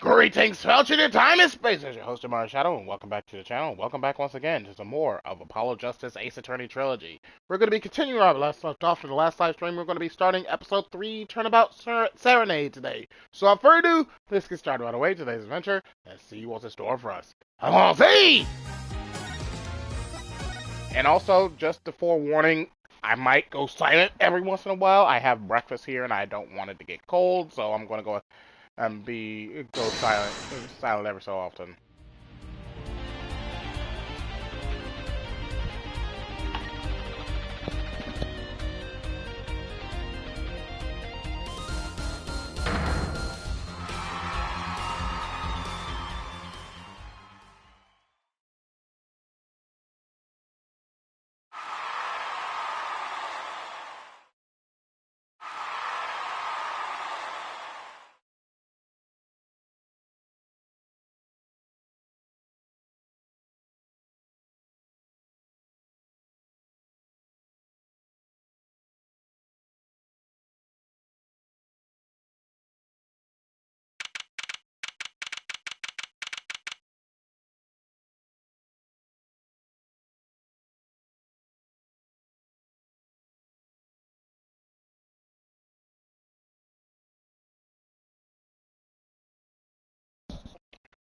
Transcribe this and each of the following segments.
Greetings, felching in time and space. As your host, TheAmariaShadow, and welcome back to the channel. Welcome back once again to some more of Apollo Justice Ace Attorney Trilogy. We're going to be continuing our left off from the last live stream. We're going to be starting episode 3, Turnabout Serenade today. So without further ado, let's get started right away today's adventure and see what's in store for us. Come on, see! And also, just a forewarning, I might go silent every once in a while. I have breakfast here and I don't want it to get cold, so I'm going to go and go silent every so often.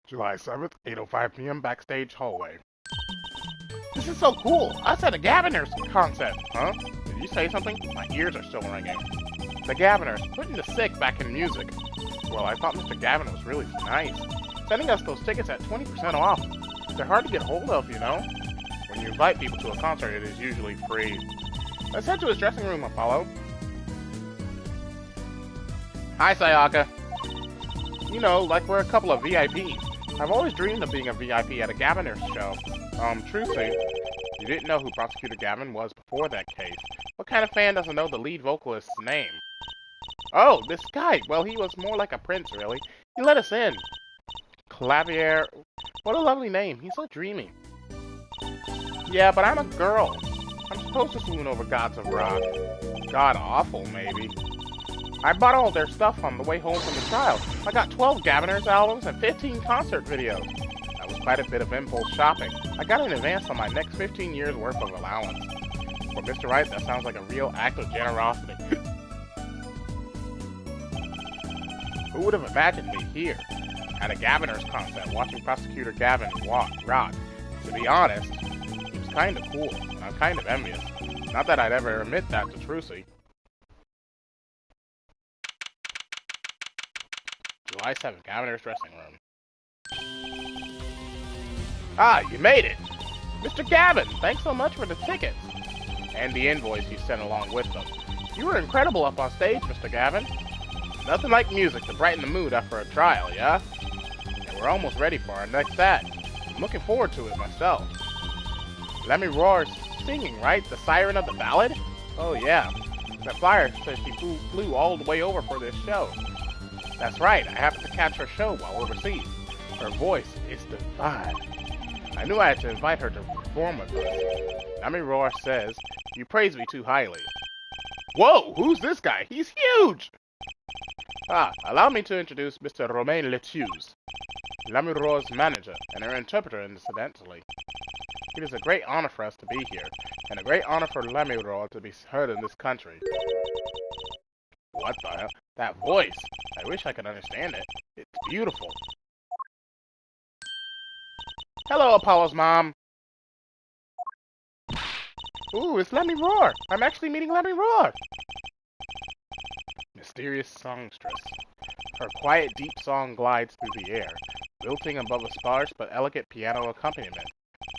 July 7th, 8:05 p.m. Backstage hallway. This is so cool. I said a Gaviner's concept. Huh? Did you say something? My ears are still ringing. The Gaviners, putting the sick back in music. Well, I thought Mr. Gavin was really nice. Sending us those tickets at 20% off. They're hard to get hold of, you know? When you invite people to a concert, it is usually free. Let's head to his dressing room, Apollo. Hi, Sayaka. You know, like we're a couple of VIPs. I've always dreamed of being a VIP at a Gaviner's show. Truthfully, you didn't know who Prosecutor Gavin was before that case. What kind of fan doesn't know the lead vocalist's name? Oh, this guy. Well, he was more like a prince, really. He let us in. Clavier. What a lovely name. He's so dreamy. Yeah, but I'm a girl. I'm supposed to swoon over gods of rock. God awful, maybe. I bought all their stuff on the way home from the trial. I got 12 Gaviner's albums and 15 concert videos. That was quite a bit of impulse shopping. I got an advance on my next 15 years worth of allowance. For Mr. Wright, that sounds like a real act of generosity. Who would have imagined me here, at a Gaviner's concert, watching Prosecutor Gavin rock? To be honest, he was kind of cool, and I'm kind of envious. Not that I'd ever admit that to Trucy. July 7th, Gaviner's dressing room. Ah, you made it! Mr. Gavin, thanks so much for the tickets. And the invoice you sent along with them. You were incredible up on stage, Mr. Gavin. Nothing like music to brighten the mood after a trial, yeah? And we're almost ready for our next act. I'm looking forward to it myself. Let Me Roar's singing, right? The siren of the ballad? Oh yeah. That flyer says she flew all the way over for this show. That's right, I happened to catch her show while overseas. Her voice is divine. I knew I had to invite her to perform with us. Nami-Roar says, you praise me too highly. Whoa, who's this guy? He's huge! Ah, allow me to introduce Mr. Romain Letieus, Nami-Roar's manager, and her interpreter incidentally. It is a great honor for us to be here, and a great honor for Nami-Roar to be heard in this country. What the hell? That voice! I wish I could understand it. It's beautiful. Hello, Apollo's mom. Ooh, it's Nami-Roar. I'm actually meeting Nami-Roar. Mysterious songstress. Her quiet, deep song glides through the air, lilting above a sparse but elegant piano accompaniment.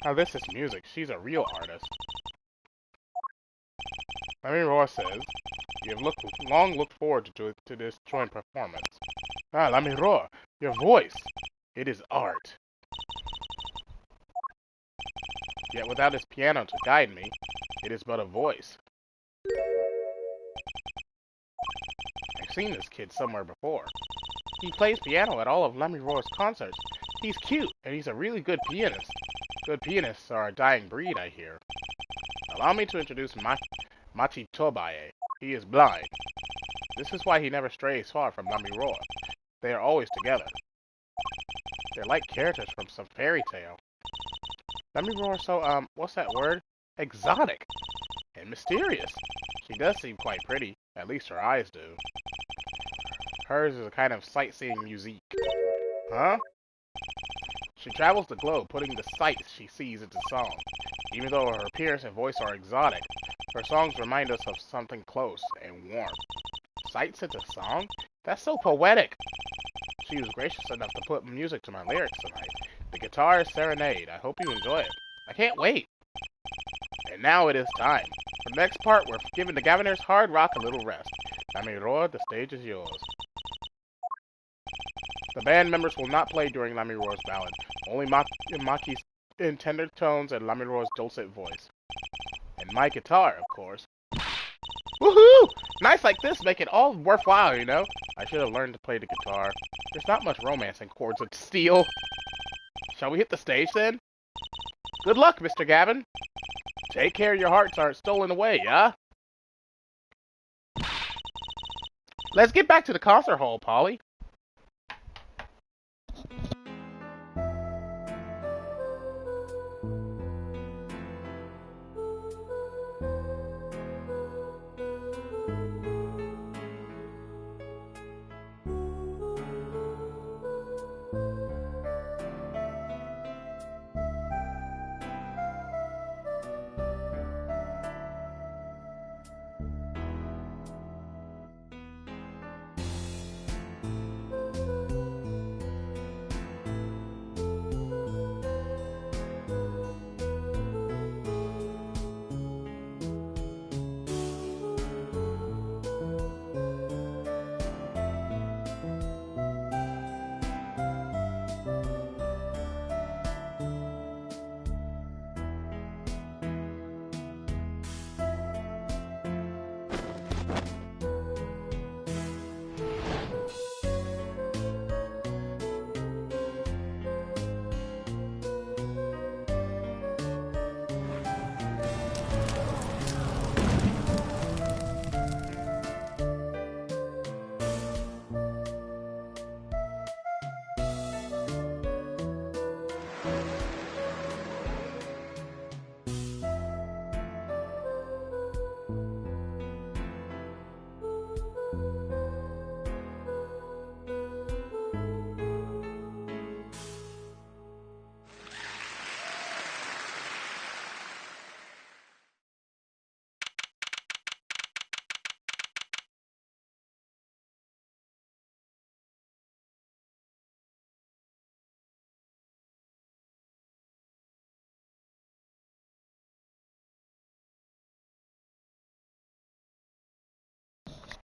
Now this is music. She's a real artist. Nami-Roar says, you have long looked forward to this joint performance. Ah, Nami-Roar, your voice. It is art. Yet without his piano to guide me, it is but a voice. I've seen this kid somewhere before. He plays piano at all of Nami-Roar's concerts. He's cute, and he's a really good pianist. Good pianists are a dying breed, I hear. Allow me to introduce Machi Tobaye. He is blind. This is why he never strays far from Nami-Roar. They are always together. They're like characters from some fairy tale. Lamiroir is so, what's that word? Exotic. And mysterious. She does seem quite pretty. At least her eyes do. Hers is a kind of sightseeing musique. Huh? She travels the globe, putting the sights she sees into song. Even though her appearance and voice are exotic, her songs remind us of something close and warm. Sights into song? That's so poetic. She was gracious enough to put music to my lyrics tonight. The Guitar Serenade. I hope you enjoy it. I can't wait. And now it is time. For the next part, we're giving the Gaviner's hard rock a little rest. Lamiroir, the stage is yours. The band members will not play during Lamiroir's ballad. Only Maki's in tender tones and Lamiroir's dulcet voice. And my guitar, of course. Woohoo! Nights like this make it all worthwhile, you know? I should have learned to play the guitar. There's not much romance in chords of steel. Shall we hit the stage then? Good luck, Mr. Gavin. Take care your hearts aren't stolen away, yeah? Let's get back to the concert hall, Polly.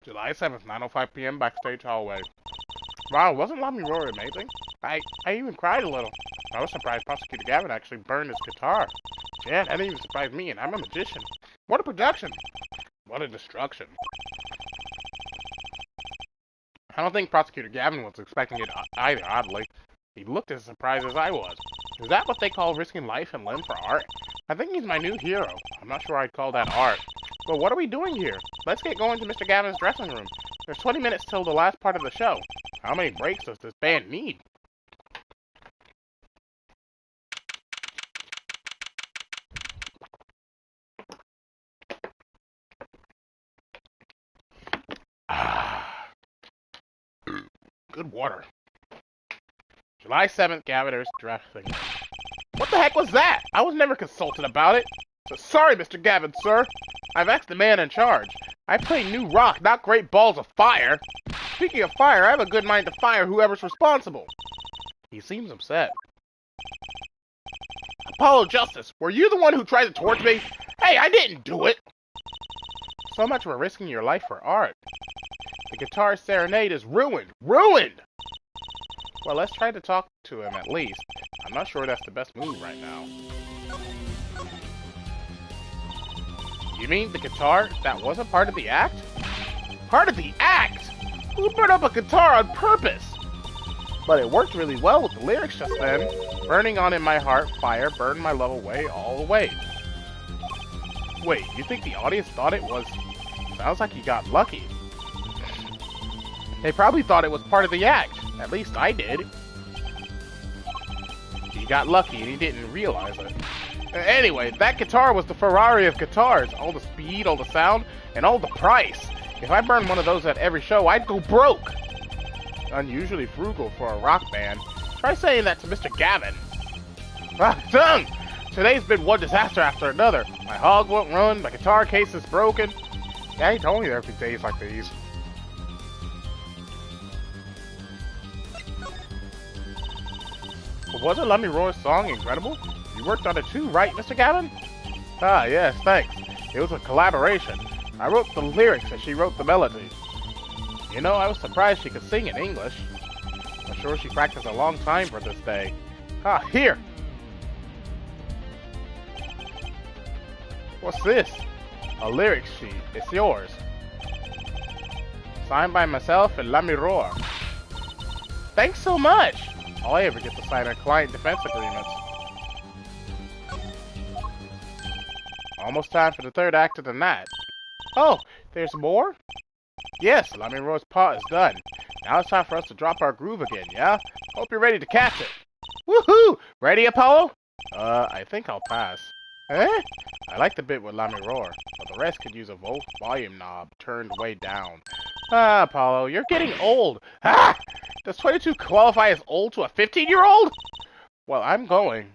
July 7th, 9:05 p.m. backstage hallway. Wow, wasn't Lamiroir amazing? I even cried a little. I was surprised Prosecutor Gavin actually burned his guitar. Yeah, that didn't even surprise me, and I'm a magician. What a production! What a destruction. I don't think Prosecutor Gavin was expecting it either, oddly. He looked as surprised as I was. Is that what they call risking life and limb for art? I think he's my new hero. I'm not sure I'd call that art. But what are we doing here? Let's get going to Mr. Gavin's dressing room. There's 20 minutes till the last part of the show. How many breaks does this band need? Good water. July 7th, Gaviner's dressing room. What the heck was that? I was never consulted about it. So sorry, Mr. Gavin, sir. I've asked the man in charge. I play new rock, not great balls of fire. Speaking of fire, I have a good mind to fire whoever's responsible. He seems upset. Apollo Justice, were you the one who tried to torch me? Hey, I didn't do it! So much for risking your life for art. The Guitar Serenade is ruined. Ruined! Well, let's try to talk to him at least. I'm not sure that's the best move right now. You mean the guitar? That wasn't part of the act? Part of the act? Who burned up a guitar on purpose? But it worked really well with the lyrics just then. Burning on in my heart, fire burned my love away all the way. Wait, you think the audience thought it was... Sounds like you got lucky. They probably thought it was part of the act. At least I did. he got lucky and he didn't realize it. Anyway, that guitar was the Ferrari of guitars. All the speed, all the sound, and all the price. If I burned one of those at every show, I'd go broke. Unusually frugal for a rock band. Try saying that to Mr. Gavin. Ah, tongue! Today's been one disaster after another. My hog won't run, my guitar case is broken. Yeah, he told me there'd be days like these. But wasn't TheAmariaShadow's song incredible? You worked on it too, right, Mr. Gavin? Ah, yes, thanks. It was a collaboration. I wrote the lyrics and she wrote the melody. You know, I was surprised she could sing in English. I'm sure she practiced a long time for this day. Ah, here! What's this? A lyric sheet. It's yours. Signed by myself and TheAmariaShadow. Thanks so much! All I ever get to sign are client defense agreements. Almost time for the third act of the night. Oh, there's more? Yes, TheAmariaShadow's part is done. Now it's time for us to drop our groove again, yeah? Hope you're ready to catch it. Woohoo! Ready, Apollo? I think I'll pass. Eh? I like the bit with TheAmariaShadow, but the rest could use a volume knob turned way down. Ah, Apollo, you're getting old. Ah! Does 22 qualify as old to a 15-year-old? Well, I'm going.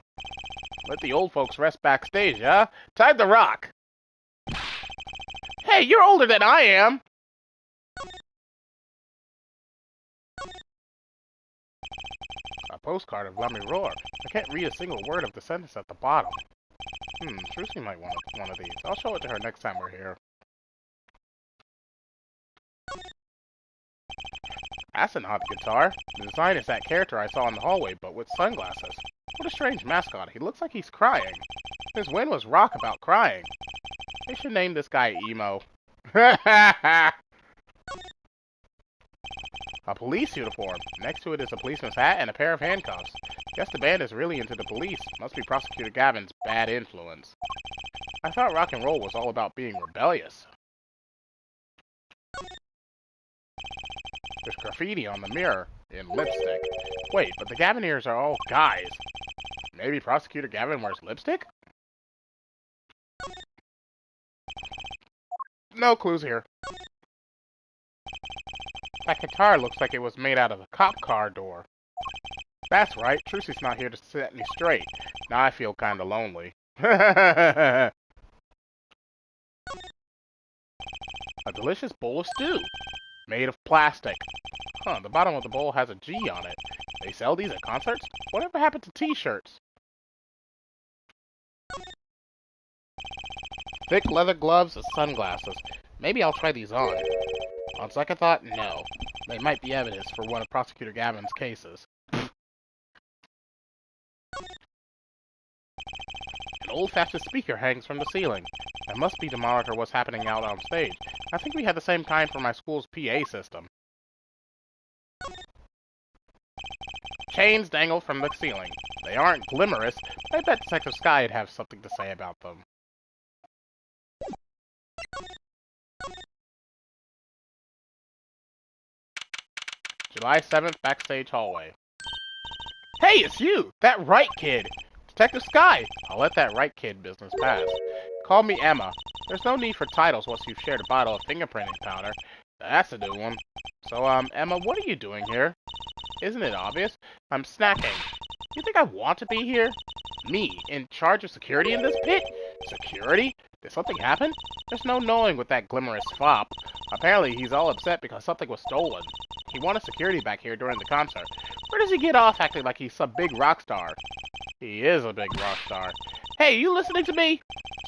Let the old folks rest backstage, yeah? Time to rock. Hey, you're older than I am. A postcard of TheAmariaShadow. I can't read a single word of the sentence at the bottom. Trucy might want one of these. I'll show it to her next time we're here. That's an odd guitar. The design is that character I saw in the hallway, but with sunglasses. What a strange mascot. He looks like he's crying. His win was rock about crying. They should name this guy Emo. A police uniform. Next to it is a policeman's hat and a pair of handcuffs. Guess the band is really into the police. Must be Prosecutor Gavin's bad influence. I thought rock and roll was all about being rebellious. There's graffiti on the mirror in lipstick. Wait, but the Gavineers are all guys. Maybe Prosecutor Gavin wears lipstick? No clues here. That guitar looks like it was made out of a cop car door. That's right, Trucy's not here to set me straight. Now I feel kinda lonely. A delicious bowl of stew. Made of plastic. Huh, the bottom of the bowl has a G on it. They sell these at concerts? Whatever happened to t-shirts? Thick leather gloves and sunglasses. Maybe I'll try these on. On second thought, no. They might be evidence for one of Prosecutor Gavin's cases. An old-fashioned speaker hangs from the ceiling. That must be to monitor what's happening out on stage. I think we had the same kind for my school's PA system. Chains dangle from the ceiling. They aren't glimmerous, but I bet Detective Sky would have something to say about them. July 7th, backstage hallway. Hey, it's you! That right kid! Detective Sky! I'll let that right kid business pass. Call me Emma. There's no need for titles once you've shared a bottle of fingerprinting powder. That's a new one. So, Emma, what are you doing here? Isn't it obvious? I'm snacking. You think I want to be here? Me, in charge of security in this pit? Security? Did something happen? There's no knowing with that glimmerous fop. Apparently, he's all upset because something was stolen. He wanted security back here during the concert. Where does he get off acting like he's some big rock star? He is a big rock star. Hey, you listening to me?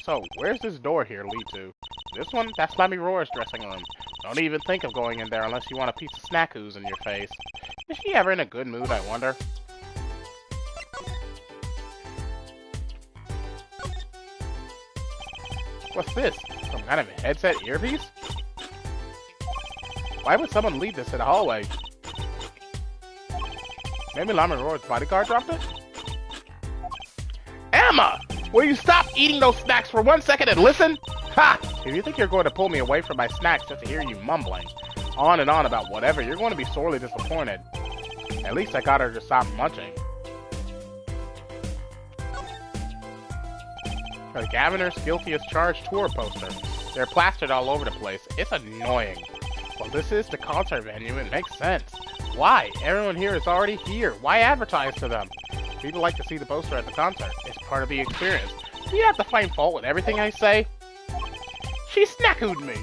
So, where's this door here lead to? This one? That's TheAmariaShadow's dressing room. Don't even think of going in there unless you want a piece of snack ooze in your face. Is she ever in a good mood, I wonder? What's this? Some kind of a headset earpiece? Why would someone leave this in the hallway? Maybe TheAmariaShadow's bodyguard dropped it? Emma! Will you stop eating those snacks for 1 second and listen? Ha! If you think you're going to pull me away from my snacks just to hear you mumbling on and on about whatever, you're going to be sorely disappointed. At least I got her to stop munching. The Governor's Guilty as Charged tour poster. They're plastered all over the place. It's annoying. Well, this is the concert venue. It makes sense. Why? Everyone here is already here. Why advertise to them? People like to see the poster at the concert. It's part of the experience. Do you have to find fault with everything I say? She snackooed me.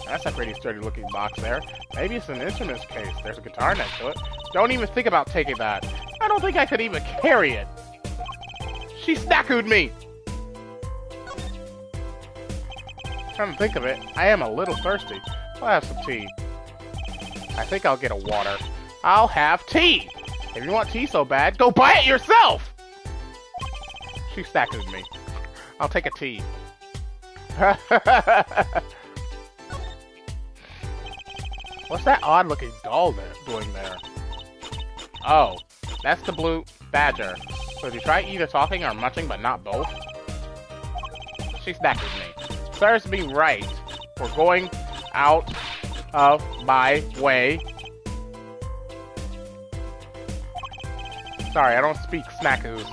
That's a pretty sturdy looking box there. Maybe it's an instruments case. There's a guitar next to it. Don't even think about taking that. I don't think I could even carry it. She snackooed me. Come to think of it, I am a little thirsty. I'll have some tea. I think I'll get a water. I'll have tea. If you want tea so bad, go buy it yourself. She snackooed me. I'll take a tea. What's that odd-looking doll doing there? Oh, that's the blue badger. So if you try either talking or munching, but not both? She snacked with me. Serves me right for going out of my way. Sorry, I don't speak snackoos.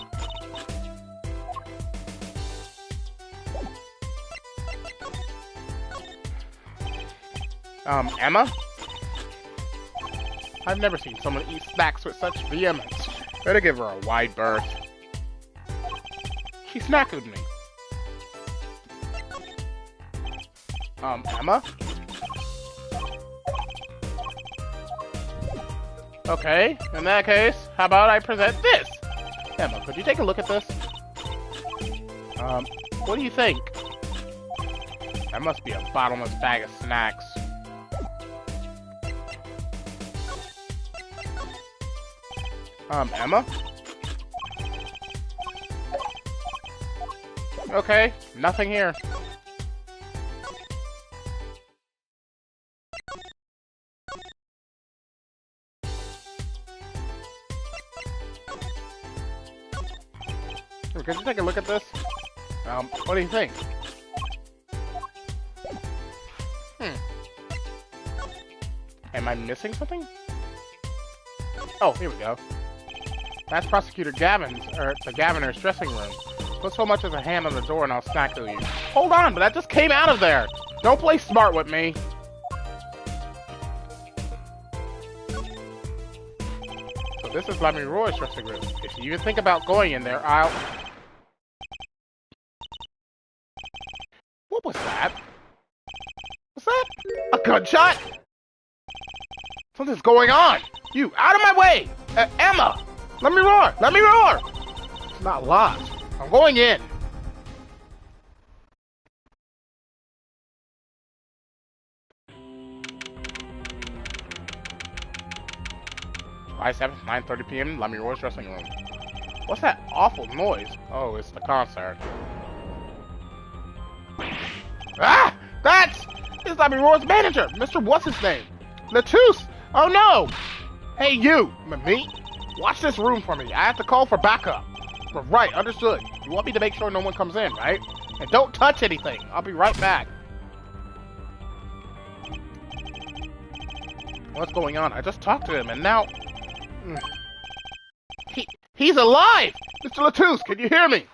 Emma? I've never seen someone eat snacks with such vehemence. Better give her a wide berth. She snacked me. Emma? Okay, in that case, how about I present this? Emma, could you take a look at this? What do you think? That must be a bottomless bag of snacks. Emma? Okay, nothing here. Could you take a look at this? What do you think? Am I missing something? Oh, here we go. That's Prosecutor Gavin's, or the Governor's dressing room. Put so much as a hand on the door and I'll snackle you. Hold on, but that just came out of there! Don't play smart with me! So this is Mother-Noroi's dressing room. If you even think about going in there, I'll... What was that? Was that a gunshot? Something's going on! You, out of my way! Emma! Let me roar! Let me roar! It's not locked. I'm going in. July 7th, 9:30 p.m., Mother-Noroi's dressing room. What's that awful noise? Oh, it's the concert. Ah! It's Mother-Noroi's manager! Mr. What's-His-Name? Latouche! Oh no! Hey you! Me? Watch this room for me. I have to call for backup. But right, understood. You want me to make sure no one comes in, right? And don't touch anything. I'll be right back. What's going on? I just talked to him and now... He's alive! Mr. Latouche, can you hear me?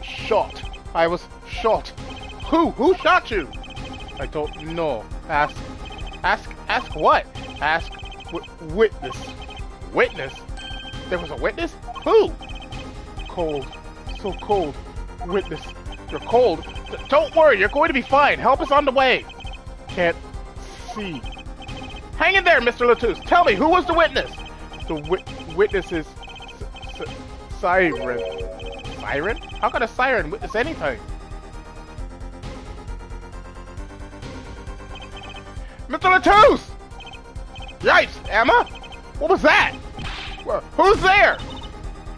Shot. I was shot. Who? Who shot you? I don't know. Ask what? Ask witness. Witness? There was a witness? Who? Cold. So cold. Witness. You're cold. Don't worry, you're going to be fine. Help is on the way. Can't see. Hang in there, Mr. Latouche. Tell me, who was the witness? The witness is... Siren. Siren? How could a siren witness anything? Mr. Latouche! Yikes, Emma? What was that? Who's there?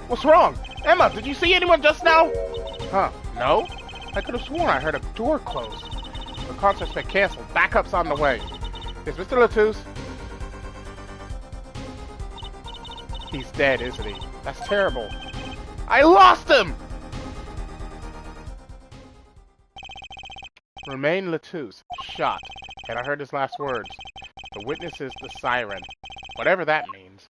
What's wrong? Emma, did you see anyone just now? Huh, no? I could have sworn I heard a door close. The concert's been canceled. Backup's on the way. Is Mr. Latouche? He's dead, isn't he? That's terrible. I lost him! Remain Latouche. Shot. And I heard his last words. The witness is the siren. Whatever that means.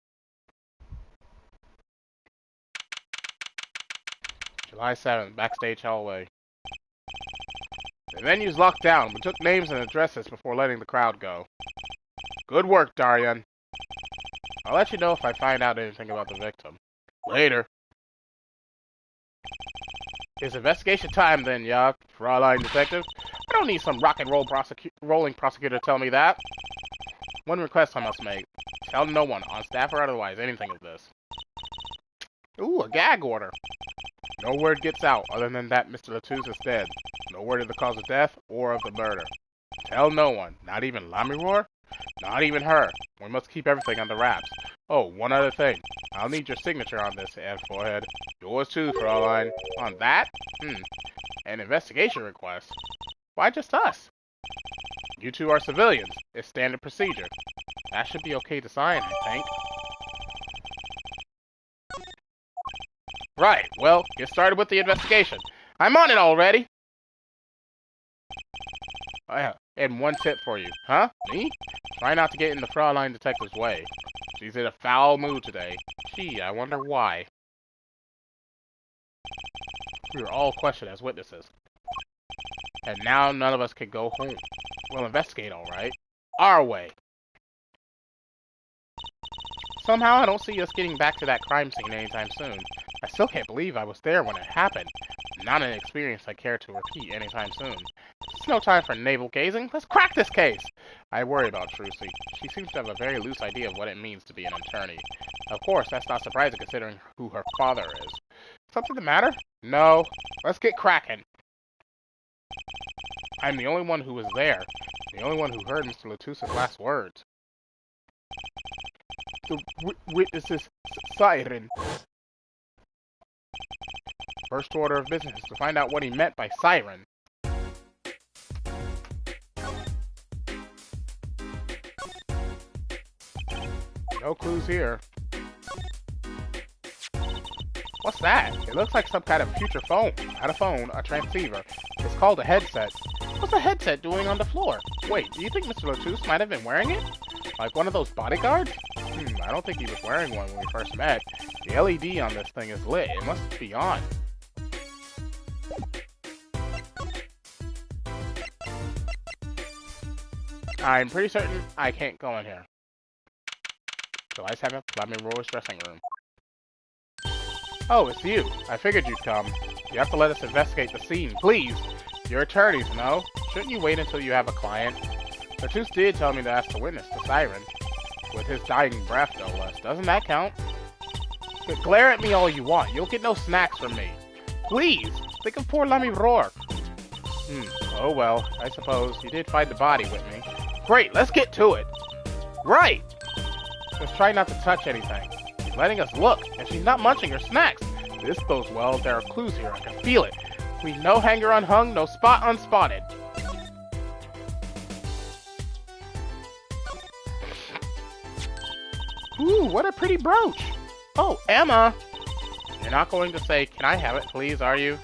July 7th, backstage hallway. The venue's locked down. We took names and addresses before letting the crowd go. Good work, Darian. I'll let you know if I find out anything about the victim. Later. It's investigation time then, ya, Fraulein Detective. I don't need some rock and roll rolling prosecutor to tell me that. One request I must make. Tell no one, on staff or otherwise, anything of this. Ooh, a gag order. No word gets out other than that Mr. Latouche is dead. No word of the cause of death or of the murder. Tell no one, not even Lammermoor? Not even her. We must keep everything under wraps. Oh, one other thing. I'll need your signature on this, forehead. Yours too, Fraulein. On that? An investigation request. Why just us? You two are civilians. It's standard procedure. That should be okay to sign, I think. Right, well, get started with the investigation. I'm on it already! Oh, yeah. And one tip for you. Huh? Me? Try not to get in the Fraulein Detective's way. She's in a foul mood today. Gee, I wonder why. We were all questioned as witnesses. And now none of us can go home. We'll investigate, alright. Our way. Somehow I don't see us getting back to that crime scene anytime soon. I still can't believe I was there when it happened. Not an experience I care to repeat anytime soon. It's no time for navel gazing. Let's crack this case! I worry about Trucy. She seems to have a very loose idea of what it means to be an attorney. Of course, that's not surprising considering who her father is. Something the matter? No. Let's get cracking. I'm the only one who was there. The only one who heard Mr. Latouche's last words. The witness's siren. First order of business is to find out what he meant by siren. No clues here. What's that? It looks like some kind of future phone. Not a phone, a transceiver. It's called a headset. What's a headset doing on the floor? Wait, do you think Mr. Latouche might have been wearing it? Like one of those bodyguards? I don't think he was wearing one when we first met. The LED on this thing is lit. It must be on. I'm pretty certain I can't go in here. July 7th, Mother-Noroi dressing room. Oh, it's you. I figured you'd come. You have to let us investigate the scene, please. You're attorneys, no? Shouldn't you wait until you have a client? Latouche did tell me to ask the witness, the siren. With his dying breath, no less. Doesn't that count? But glare at me all you want. You'll get no snacks from me. Please! Think of poor Lammermoor. Oh well, I suppose. You did find the body with me. Great, let's get to it. Right! Just try not to touch anything. She's letting us look, and she's not munching her snacks. This bodes well. There are clues here. I can feel it. We no hanger unhung, no spot unspotted. Ooh, what a pretty brooch. Oh, Emma. You're not going to say, can I have it, please, are you?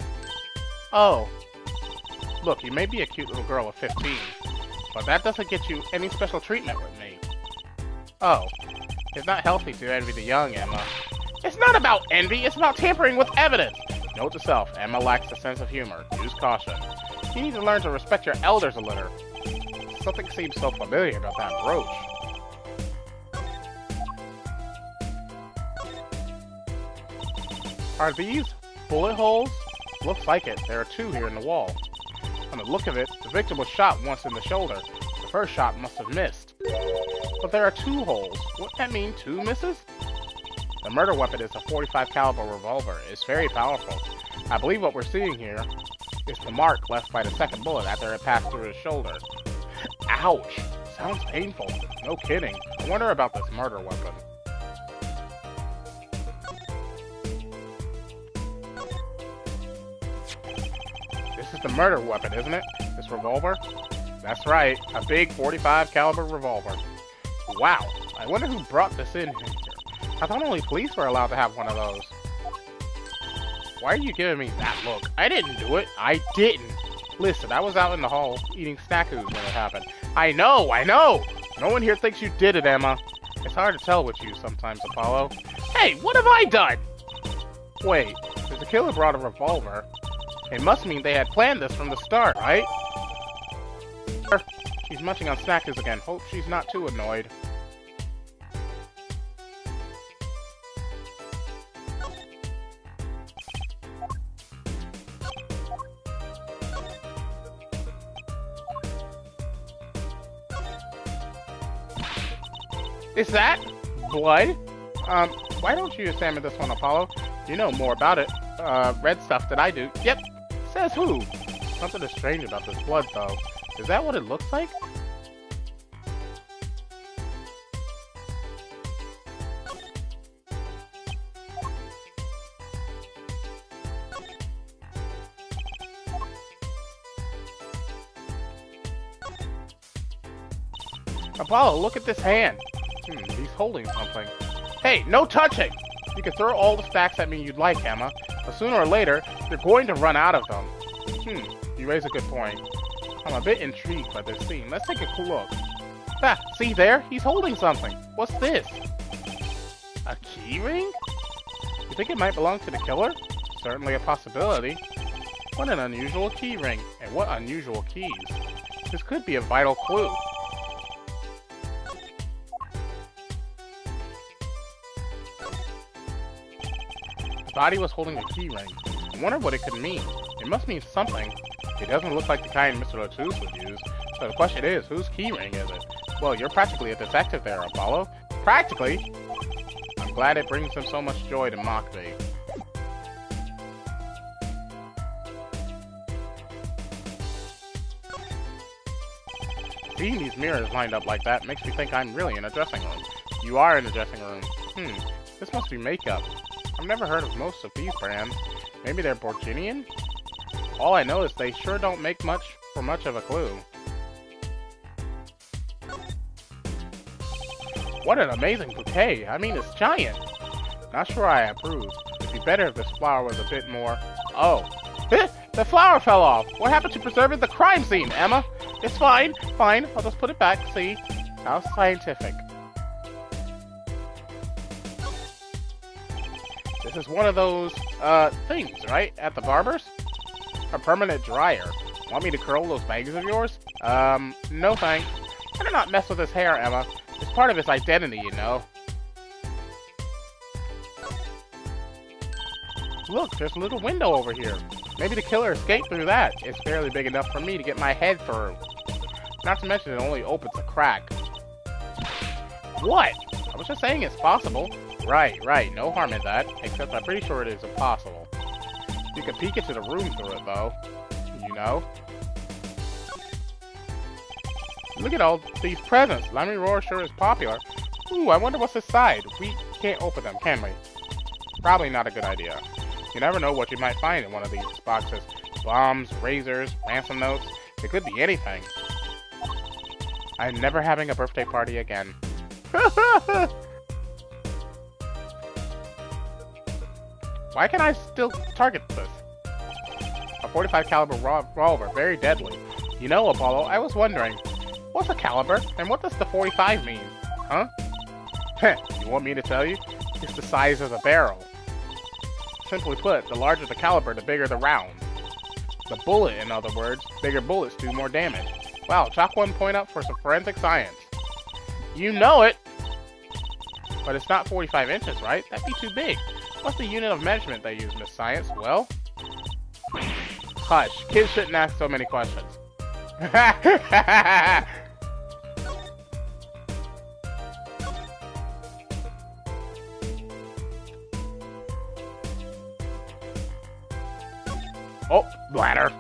Oh. Look, you may be a cute little girl of 15, but that doesn't get you any special treatment with me. Oh. It's not healthy to envy the young, Emma. It's not about envy, it's about tampering with evidence. Note to self, Emma lacks a sense of humor. Use caution. You need to learn to respect your elders a little. Something seems so familiar about that brooch. Are these bullet holes? Looks like it. There are two here in the wall. On the look of it, the victim was shot once in the shoulder. The first shot must have missed. But there are two holes. Wouldn't that mean two misses? The murder weapon is a .45 caliber revolver. It's very powerful. I believe what we're seeing here is the mark left by the second bullet after it passed through his shoulder. Ouch! Sounds painful. No kidding. I wonder about this murder weapon. This is the murder weapon, isn't it? This revolver? That's right. A big .45 caliber revolver. Wow. I wonder who brought this in here. I thought only police were allowed to have one of those. Why are you giving me that look? I didn't do it. I didn't. Listen, I was out in the hall eating snackoos when it happened. I know! No one here thinks you did it, Emma. It's hard to tell with you sometimes, Apollo. Hey, what have I done? Wait, If the killer brought a revolver, it must mean they had planned this from the start, right? She's munching on Snackers again. Hope she's not too annoyed. Is that blood? Why don't you examine this one, Apollo? You know more about it. Red stuff than I do. Yep. Says who? Something is strange about this blood, though. Is that what it looks like? Apollo, look at this hand. He's holding something. Hey, no touching! You can throw all the stacks at me you'd like, Emma, but sooner or later, you're going to run out of them. You raise a good point. I'm a bit intrigued by this scene. Let's take a cool look. Ah, see there? He's holding something. What's this? A key ring? You think it might belong to the killer? Certainly a possibility. What an unusual key ring, and what unusual keys. This could be a vital clue. The body was holding a key ring. I wonder what it could mean. It must mean something. It doesn't look like the kind Mr. Lotus would use. So the question is, whose key ring is it? Well, you're practically a detective there, Apollo. Practically! I'm glad it brings him so much joy to mock me. Seeing these mirrors lined up like that makes me think I'm really in a dressing room. You are in a dressing room. This must be makeup. I've never heard of most of these brands. Maybe they're Borginian? All I know is they sure don't make much for much of a clue. What an amazing bouquet! I mean, it's giant! Not sure I approve. It'd be better if this flower was a bit more... Oh. The flower fell off! What happened to preserving the crime scene, Emma? It's fine, fine. I'll just put it back, see? How scientific. This is one of those, things, right? At the barber's? A permanent dryer. Want me to curl those bangs of yours? No thanks. Better not mess with his hair, Emma. It's part of his identity, you know. Look, there's a little window over here. Maybe the killer escaped through that. It's barely big enough for me to get my head through. Not to mention it only opens a crack. What? I was just saying it's possible. Right. No harm in that. Except I'm pretty sure it is impossible. You can peek into the room through it, though. You know? Look at all these presents. Mother-Noroi sure is popular. Ooh, I wonder what's inside. We can't open them, can we? Probably not a good idea. You never know what you might find in one of these boxes. Bombs, razors, ransom notes. It could be anything. I'm never having a birthday party again. Why can I still target this? A 45 caliber revolver, very deadly. You know, Apollo, I was wondering, what's a caliber, and what does the 45 mean? Huh? You want me to tell you? It's the size of the barrel. Simply put, the larger the caliber, the bigger the round. The bullet, in other words, bigger bullets do more damage. Wow, chalk 1 point up for some forensic science. You know it! But it's not 45 inches, right? That'd be too big. What's the unit of measurement they use, Miss Science? Well? Hush, kids shouldn't ask so many questions. Oh, ladder.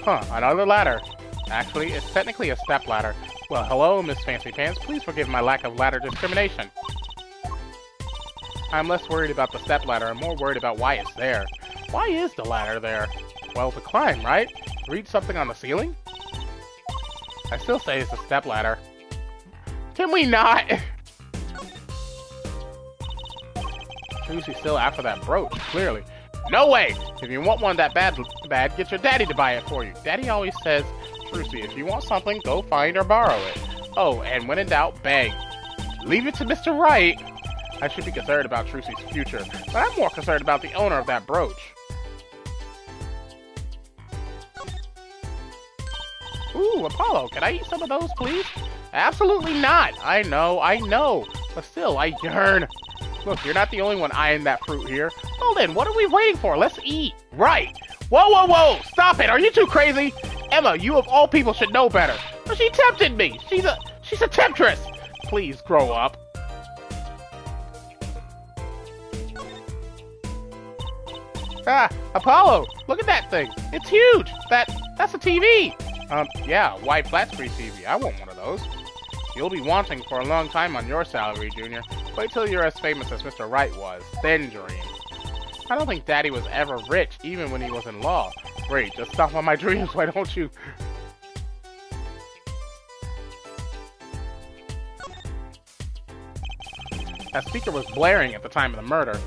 Huh, another ladder. Actually, it's technically a step ladder. Well, hello, Miss Fancy Pants. Please forgive my lack of ladder discrimination. I'm less worried about the step ladder and more worried about why it's there. Why is the ladder there? Well, to climb, right? Reach something on the ceiling? I still say it's a step ladder. Can we not? Trucy's still after that brooch, clearly. No way! If you want one that bad, get your daddy to buy it for you. Daddy always says, Trucy, if you want something, go find or borrow it. Oh, and when in doubt, beg. Leave it to Mr. Right. I should be concerned about Trucy's future, but I'm more concerned about the owner of that brooch. Ooh, Apollo, can I eat some of those, please? Absolutely not. I know. But still, I yearn. Look, you're not the only one eyeing that fruit here. Well then, what are we waiting for? Let's eat. Right. Whoa. Stop it. Are you too crazy? Emma, you of all people should know better. But she tempted me. She's a temptress. Please grow up. Ah, Apollo, look at that thing. It's huge. That's a TV. Yeah, wide flat screen TV. I want one of those. You'll be wanting for a long time on your salary, Junior. Wait till you're as famous as Mr. Wright was. Then dream. I don't think Daddy was ever rich, even when he was in law. Great, just stop on my dreams, why don't you? That speaker was blaring at the time of the murder.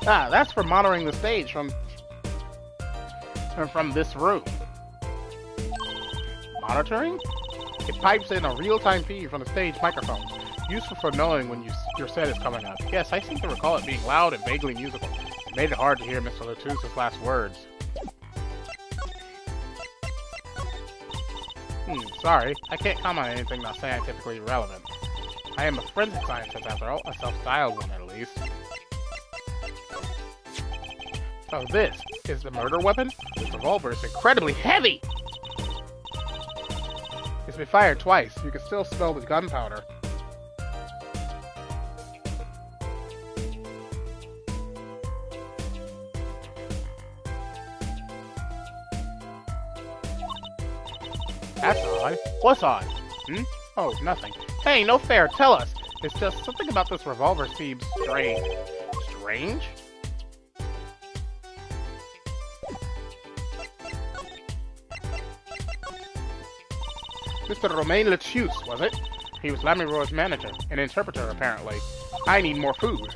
Ah, that's for monitoring the stage from this room. Monitoring? It pipes in a real-time feed from the stage microphone, useful for knowing when your set is coming up. Yes, I seem to recall it being loud and vaguely musical. It made it hard to hear Mr. Latus's last words. Sorry, I can't comment on anything not scientifically relevant. I am a forensic scientist after all, a self-styled one at least. So this is the murder weapon? This revolver is incredibly heavy! It's been fired twice. You can still smell the gunpowder. That's odd. What's odd? Oh, nothing. Hey, no fair. Tell us. It's just something about this revolver seems strange. Strange? Mr. Romain Lachuse, was it? He was TheAmariaShadow's manager, an interpreter apparently. I need more food.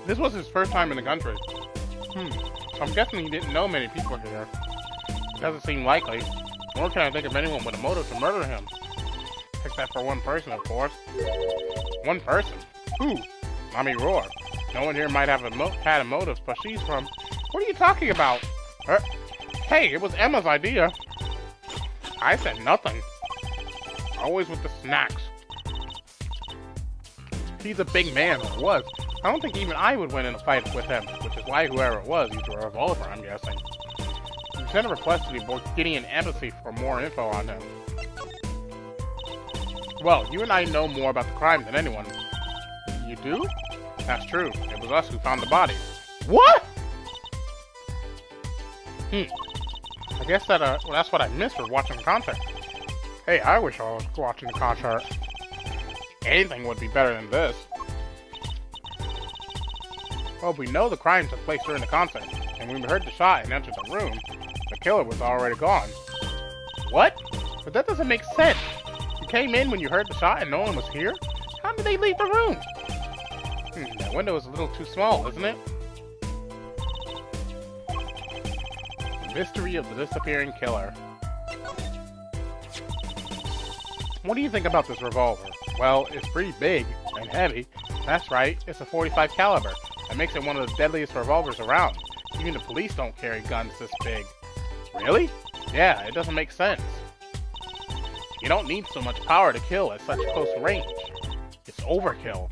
This was his first time in the country. I'm guessing he didn't know many people here. It doesn't seem likely. Nor can I think of anyone with a motive to murder him. Except for one person, of course. One person? Who? Mother-Noroi. No one here might have had a motive, but she's from... What are you talking about? Hey, it was Emma's idea. I said nothing. Always with the snacks. He's a big man, or was. I don't think even I would win in a fight with him, which is why whoever it was used a revolver, I'm guessing. You sent a request to the Borgidian embassy for more info on him. Well, you and I know more about the crime than anyone. You do? That's true. It was us who found the body. What? I guess that, well, that's what I missed for watching the concert. Hey, I wish I was watching the concert. Anything would be better than this. Well, we know the crime took place during the concert, and when we heard the shot and entered the room, the killer was already gone. What? But that doesn't make sense. You came in when you heard the shot and no one was here? How did they leave the room? That window is a little too small, isn't it? The mystery of the disappearing killer. What do you think about this revolver? Well, it's pretty big and heavy. That's right, it's a .45 caliber. That makes it one of the deadliest revolvers around. Even the police don't carry guns this big. Really? Yeah, it doesn't make sense. You don't need so much power to kill at such close range. It's overkill.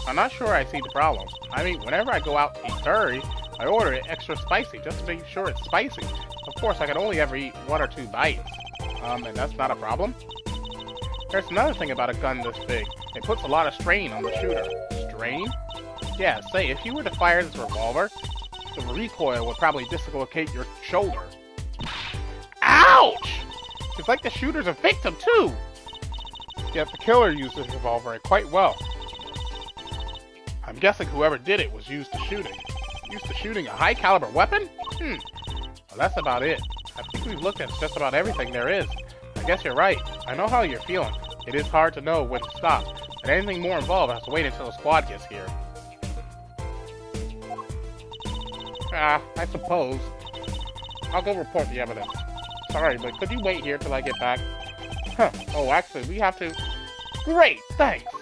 I'm not sure I see the problem. I mean, whenever I go out to eat curry, I order it extra spicy just to make sure it's spicy. Of course, I can only ever eat 1 or 2 bites. And that's not a problem? There's another thing about a gun this big. It puts a lot of strain on the shooter. Strain? Yeah, say, if you were to fire this revolver, the recoil would probably dislocate your shoulder. Ouch! It's like the shooter's a victim, too! Yet the killer used this revolver quite well. I'm guessing whoever did it was used to shooting a high-caliber weapon? Well, that's about it. I think we've looked at just about everything there is. I guess you're right. I know how you're feeling. It is hard to know when to stop, and anything more involved has to wait until the squad gets here. I suppose. I'll go report the evidence. Sorry, but could you wait here till I get back? Oh, actually, we have to... Great, thanks!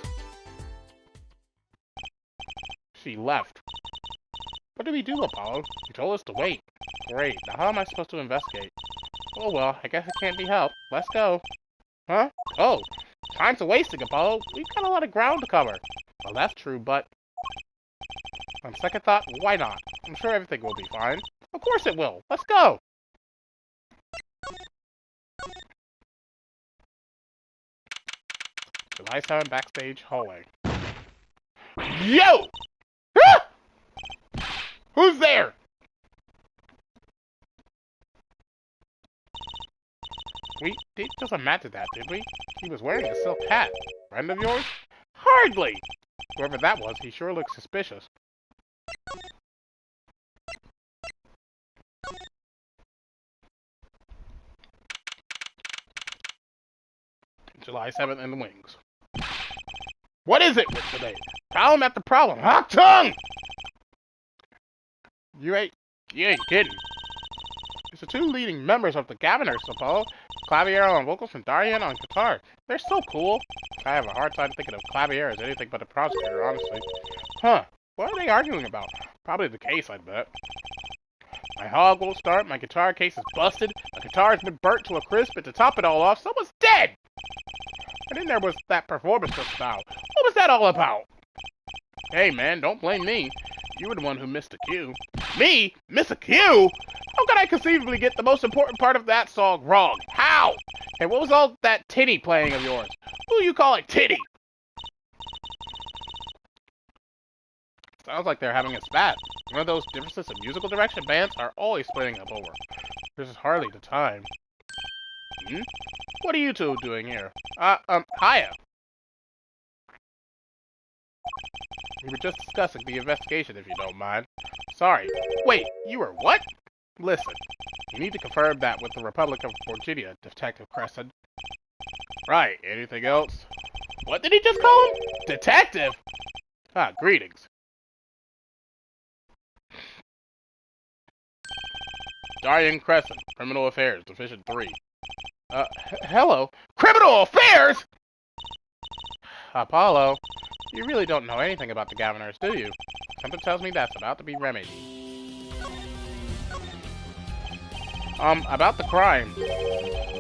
She left. What do we do, Apollo? You told us to wait. Great, now how am I supposed to investigate? Oh well, I guess it can't be helped. Let's go. Huh? Oh, time's a wasting, Apollo. We've got a lot of ground to cover. Well, that's true, but... On second thought, why not? I'm sure everything will be fine. Of course it will. Let's go! July 7 backstage hallway. Yo! Ah! Who's there? We just imagine that, did we? He was wearing a silk hat. Friend of yours? Hardly! Whoever that was, he sure looks suspicious. July 7th in the wings. What is it with today? Problem after problem. Hot tongue! You ain't kidding. It's the 2 leading members of the Governors, Apollo. Clavier on vocals and Darian on guitar. They're so cool. I have a hard time thinking of Clavier as anything but a prosecutor, honestly. Huh. What are they arguing about? Probably the case, I'd bet. My hog won't start, my guitar case is busted, my guitar's been burnt to a crisp, and to top it all off, someone's dead! And then there was that performance just now. What was that all about? Hey man, don't blame me. You were the one who missed the cue. Me? Miss a cue? How could I conceivably get the most important part of that song wrong? How? Hey, what was all that titty playing of yours? Who you calling titty? Sounds like they're having a spat. One of those differences in musical direction bands are always splitting up over. This is hardly the time. What are you two doing here? Hiya. We were just discussing the investigation, if you don't mind. Sorry. Wait, you were what? Listen, you need to confirm that with the Republic of Virginia, Detective Crescent. Right, anything else? What did he just call him? Detective? Greetings. Darian Crescent, Criminal Affairs, Division 3. Hello? Criminal affairs? Apollo, you really don't know anything about the governors, do you? Something tells me that's about to be remedied. About the crime.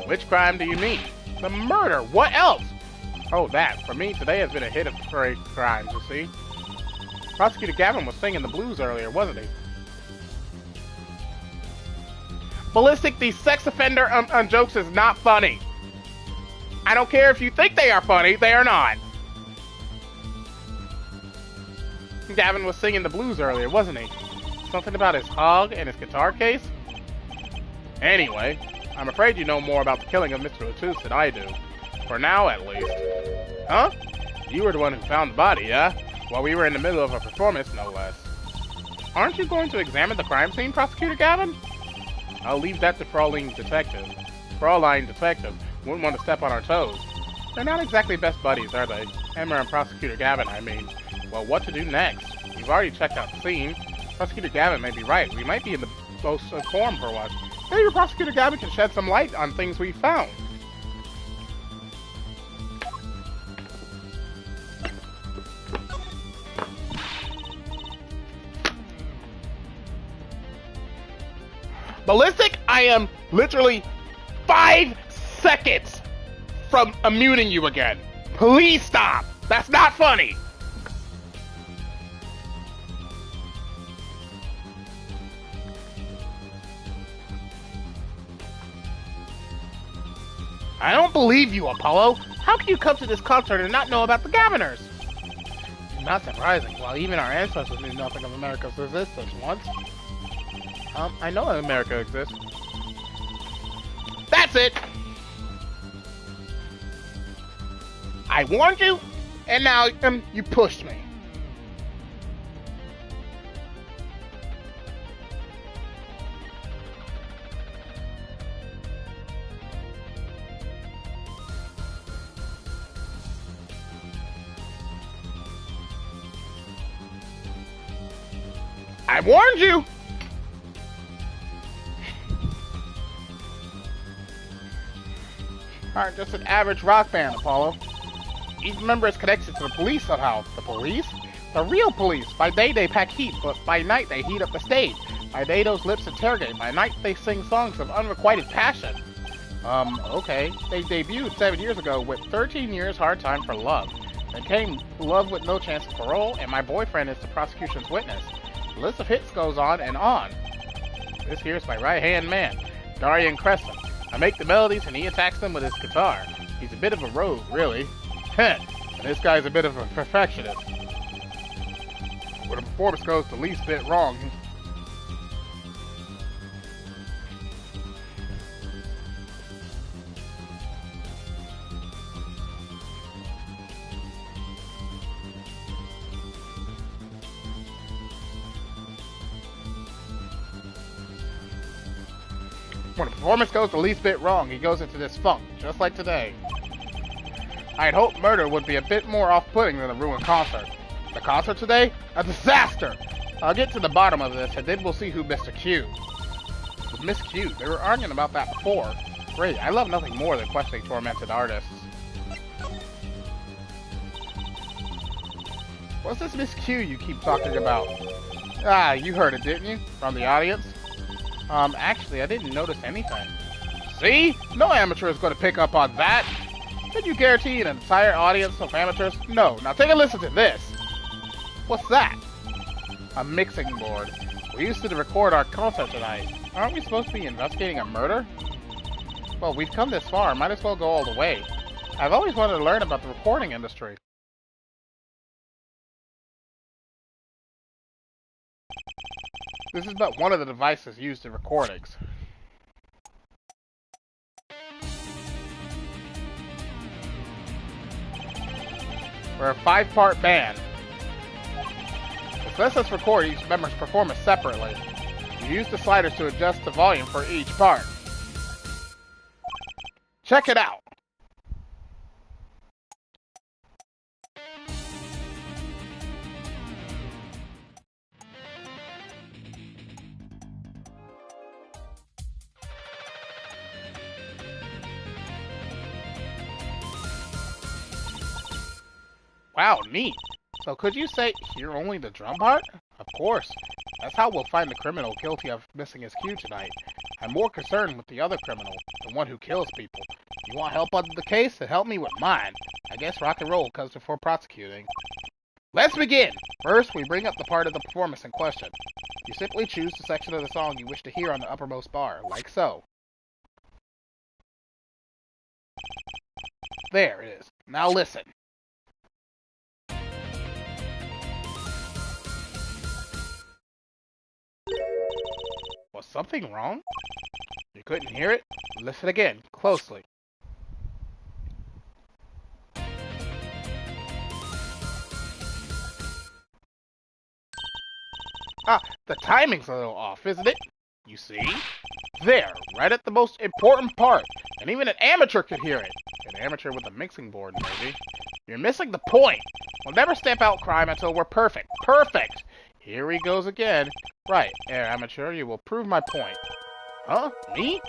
Which crime do you mean? The murder. What else? Oh, that. For me, today has been a hit of crimes, you see. Prosecutor Gavin was singing the blues earlier, wasn't he? Ballistic, these sex offender jokes is not funny. I don't care if you think they are funny, they are not. Gavin was singing the blues earlier, wasn't he? Something about his hog and his guitar case? Anyway, I'm afraid you know more about the killing of Mr. Latus than I do. For now, at least. Huh? You were the one who found the body, yeah? While we were in the middle of a performance, no less. Aren't you going to examine the crime scene, Prosecutor Gavin? I'll leave that to Fraulein Detective. Fraulein Detective wouldn't want to step on our toes. They're not exactly best buddies, are they? Emma and Prosecutor Gavin, I mean. Well, what to do next? We've already checked out the scene. Prosecutor Gavin may be right. We might be in the most informed for once. Maybe Prosecutor Gavin can shed some light on things we found. Ballistic, I am literally 5 seconds from muting you again. Please stop. That's not funny. I don't believe you, Apollo. How can you come to this concert and not know about the Gaviners? Not surprising. Well, even our ancestors knew nothing of America's existence once. I know America exists. That's it! I warned you, and now you pushed me. I warned you! Aren't just an average rock band, Apollo. Each member is connected to the police somehow. The police? The real police. By day they pack heat, but by night they heat up the stage. By day those lips interrogate. By night they sing songs of unrequited passion. Okay. They debuted 7 years ago with 13 years hard time for love. Then came Love with No Chance of Parole, and My Boyfriend is the prosecution's witness. The list of hits goes on and on. This here's my right-hand man, Darian Crescent. I make the melodies and he attacks them with his guitar. He's a bit of a rogue, really. And this guy's a bit of a perfectionist. When a performance goes the least bit wrong, he goes into this funk, just like today. I'd hoped murder would be a bit more off-putting than a ruined concert. The concert today? A disaster! I'll get to the bottom of this, and then we'll see who Mr. Q. With Miss Q, they were arguing about that before. Great, I love nothing more than questioning tormented artists. What's this Miss Q you keep talking about? Ah, you heard it, didn't you? From the audience? Actually, I didn't notice anything. See? No amateur is going to pick up on that. Can you guarantee an entire audience of amateurs? No. Now take a listen to this. What's that? A mixing board. We used to record our concert tonight. Aren't we supposed to be investigating a murder? Well, we've come this far. Might as well go all the way. I've always wanted to learn about the recording industry. This is but one of the devices used in recordings. We're a 5-part band. This lets us record each member's performance separately. You use the sliders to adjust the volume for each part. Check it out! Wow, neat. So could you say hear only the drum part? Of course. That's how we'll find the criminal guilty of missing his cue tonight. I'm more concerned with the other criminal, the one who kills people. You want help on the case? Then help me with mine. I guess rock and roll comes before prosecuting. Let's begin! First, we bring up the part of the performance in question. You simply choose the section of the song you wish to hear on the uppermost bar, like so. There it is. Now listen. Was something wrong? You couldn't hear it? Listen again, closely. Ah, the timing's a little off, isn't it? You see? There, right at the most important part. And even an amateur could hear it. An amateur with a mixing board, maybe. You're missing the point. We'll never stamp out crime until we're perfect. Perfect! Here he goes again. Right, amateur, you will prove my point. Huh? Me?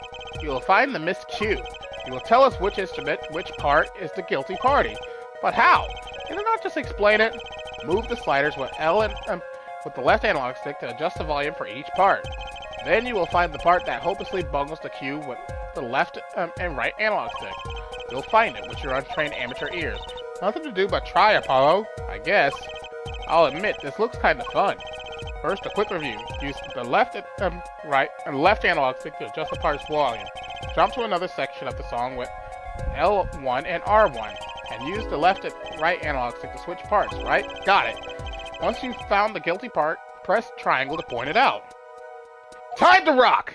You will find the missed cue. You will tell us which instrument, which part, is the guilty party. But how? Can I not just explain it? Move the sliders with L and with the left analog stick to adjust the volume for each part. Then you will find the part that hopelessly bungles the cue with the left and right analog stick. You'll find it with your untrained amateur ears. Nothing to do but try, Apollo, I guess. I'll admit, this looks kind of fun. First, a quick review. Use the left right and left analog stick to adjust the part's volume. Jump to another section of the song with L1 and R1, and use the left and right analog stick to switch parts, right? Got it. Once you've found the guilty part, press triangle to point it out. Time to rock!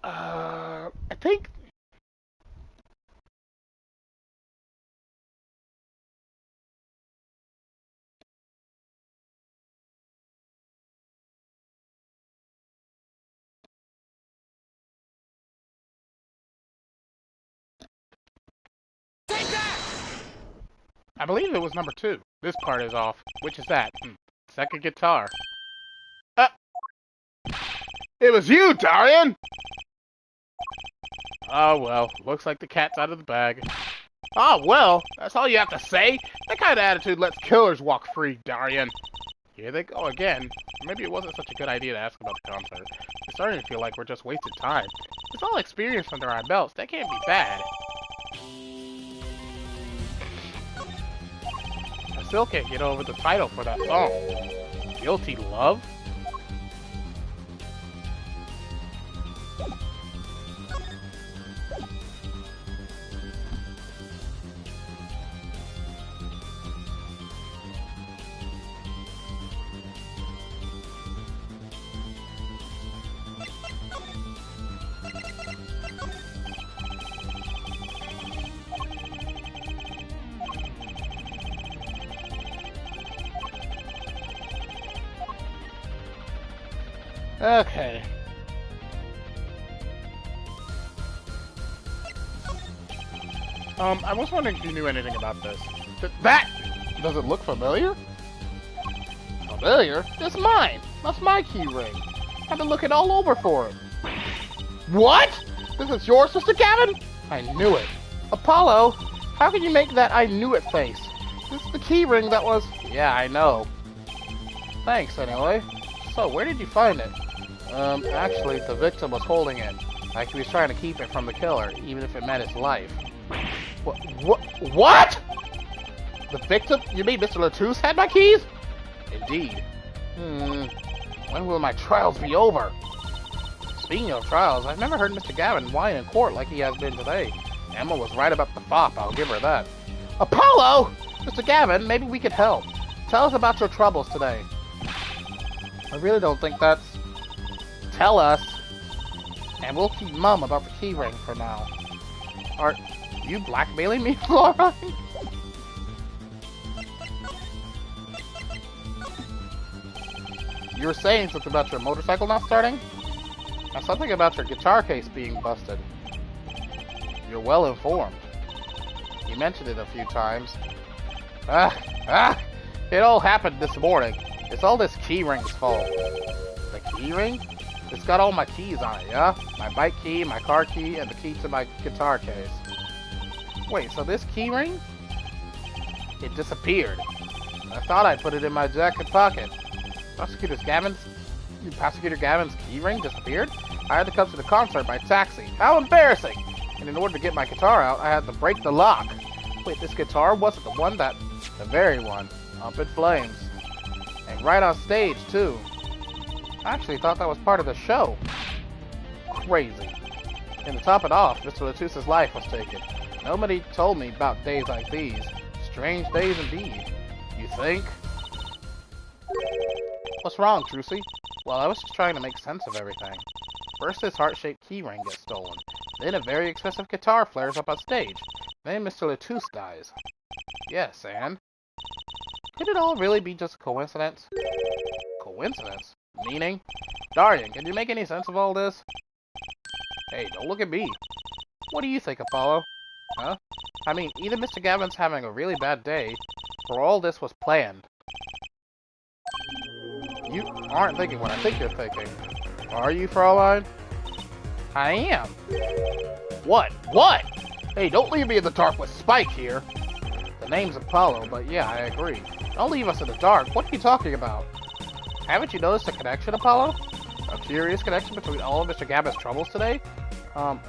I think... I believe it was number 2. This part is off. Which is that? Second guitar. It was you, Darian! Oh well, looks like the cat's out of the bag. Oh well, that's all you have to say? That kind of attitude lets killers walk free, Darian. Here they go again. Maybe it wasn't such a good idea to ask about the concert. It's starting to feel like we're just wasting time. It's all experience under our belts. That can't be bad. I still can't get over the title for that song. Guilty Love? Okay. I was wondering if you knew anything about this. That! Does it look familiar? Familiar? It's mine! That's my key ring. I've been looking all over for it. What? This is yours, Mr. Gavin? I knew it. Apollo, how can you make that I knew it face? This is the key ring that was... Yeah, I know. Thanks, anyway. So, where did you find it? Actually, the victim was holding it. Like he was trying to keep it from the killer, even if it meant his life. What? The victim? You mean Mr. Latouche had my keys? Indeed. When will my trials be over? Speaking of trials, I've never heard Mr. Gavin whine in court like he has been today. Emma was right about the fop, I'll give her that. Apollo! Mr. Gavin, maybe we could help. Tell us about your troubles today. I really don't think that's... Tell us, and we'll keep mum about the key ring for now. Are you blackmailing me, Flora? You were saying something about your motorcycle not starting? And something about your guitar case being busted. You're well informed. You mentioned it a few times. It all happened this morning. It's all this key ring's fault. The key ring? It's got all my keys on it, yeah? My bike key, my car key, and the key to my guitar case. Wait, so this key ring? It disappeared. I thought I put it in my jacket pocket. Prosecutor Gavin's key ring disappeared? I had to come to the concert by taxi. How embarrassing! And in order to get my guitar out, I had to break the lock. Wait, this guitar wasn't the one that... The very one. Up in flames. And right on stage, too. I actually thought that was part of the show. Crazy. And to top it off, Mr. Latus's life was taken. Nobody told me about days like these. Strange days indeed. You think? What's wrong, Trucy? Well, I was just trying to make sense of everything. First, this heart-shaped keyring gets stolen. Then a very expensive guitar flares up on stage. Then Mr. Latus dies. Yes, and? Could it all really be just a coincidence? Coincidence? Meaning? Darian, can you make any sense of all this? Hey, don't look at me. What do you think, Apollo? Huh? I mean, either Mr. Gavin's having a really bad day, or all this was planned. You aren't thinking what I think you're thinking. Are you, Fraulein? I am. What? What? Hey, don't leave me in the dark with Spike here. The name's Apollo, but yeah, I agree. Don't leave us in the dark. What are you talking about? Haven't you noticed a connection, Apollo? A curious connection between all of Mr. Gavin's troubles today?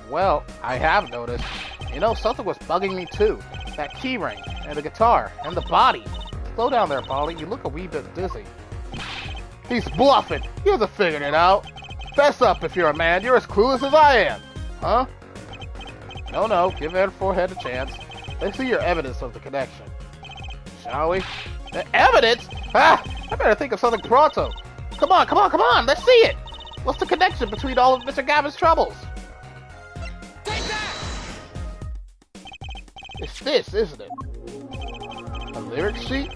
Well, I have noticed. You know, something was bugging me too. That keyring, and the guitar, and the body. Slow down there, Polly. You look a wee bit dizzy. He's bluffing. You haven't figured it out. Fess up if you're a man. You're as clueless as I am. Huh? No. Give that forehead a chance. Let's see your evidence of the connection. Shall we? The evidence? Ah! I better think of something pronto. Come on. Let's see it. What's the connection between all of Mr. Gavin's troubles? Take that! It's this, isn't it? A lyric sheet?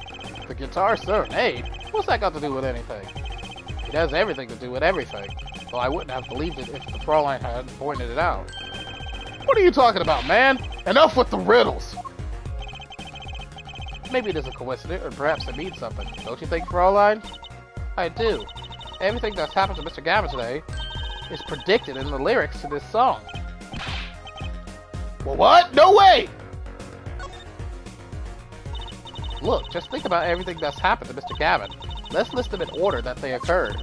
The guitar serenade? What's that got to do with anything? It has everything to do with everything. Well, I wouldn't have believed it if the Fraulein hadn't pointed it out. What are you talking about, man? Enough with the riddles! Maybe it is a coincidence, or perhaps it means something. Don't you think, Fraulein? I do. Everything that's happened to Mr. Gavin today is predicted in the lyrics to this song. Well, what? No way! Look, just think about everything that's happened to Mr. Gavin. Let's list them in order that they occurred.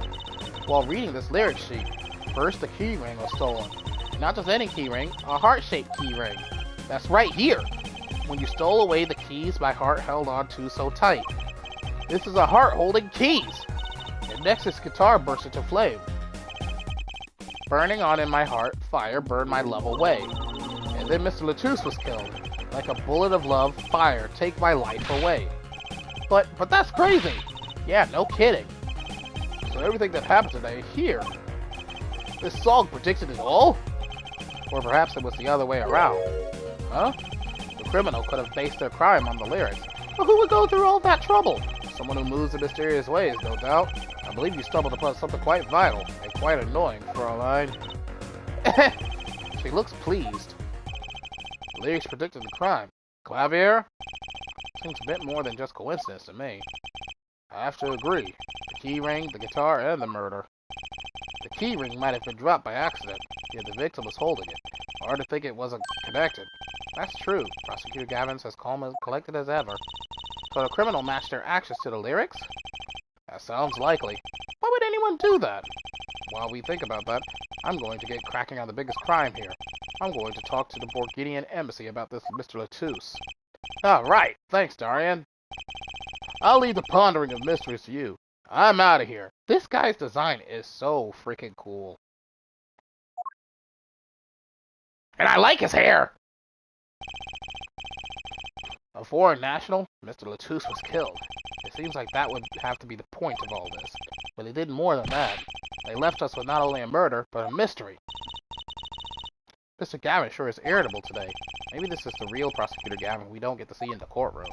While reading this lyric sheet, first the keyring was stolen. Not just any keyring, a heart-shaped keyring. That's right here! When you stole away the keys my heart held on to so tight. This is a heart holding keys! And next his guitar burst into flame. Burning on in my heart, fire burned my love away. And then Mr. Latus was killed. Like a bullet of love, fire, take my life away. But that's crazy! Yeah, no kidding. So everything that happened today, here. This song predicted it all? Or perhaps it was the other way around. Huh? The criminal could have based their crime on the lyrics. But who would go through all that trouble? Someone who moves in mysterious ways, no doubt. I believe you stumbled upon something quite vital and quite annoying, Fraulein. She looks pleased. The lyrics predicted the crime. Clavier? Seems a bit more than just coincidence to me. I have to agree. The keyring, the guitar, and the murder. The keyring might have been dropped by accident, yet the victim was holding it. Hard to think it wasn't connected. That's true. Prosecutor Gavin's as calm and collected as ever. So the criminal matched their actions to the lyrics? That sounds likely. Why would anyone do that? While we think about that, I'm going to get cracking on the biggest crime here. I'm going to talk to the Borgidian embassy about this Mr. Latus. Right. Thanks, Darian. I'll leave the pondering of mysteries to you. I'm out of here. This guy's design is so freaking cool. And I like his hair! A foreign national, Mr. Latus was killed. It seems like that would have to be the point of all this. But they did more than that. They left us with not only a murder, but a mystery. Mr. Gavin sure is irritable today. Maybe this is the real Prosecutor Gavin we don't get to see in the courtroom.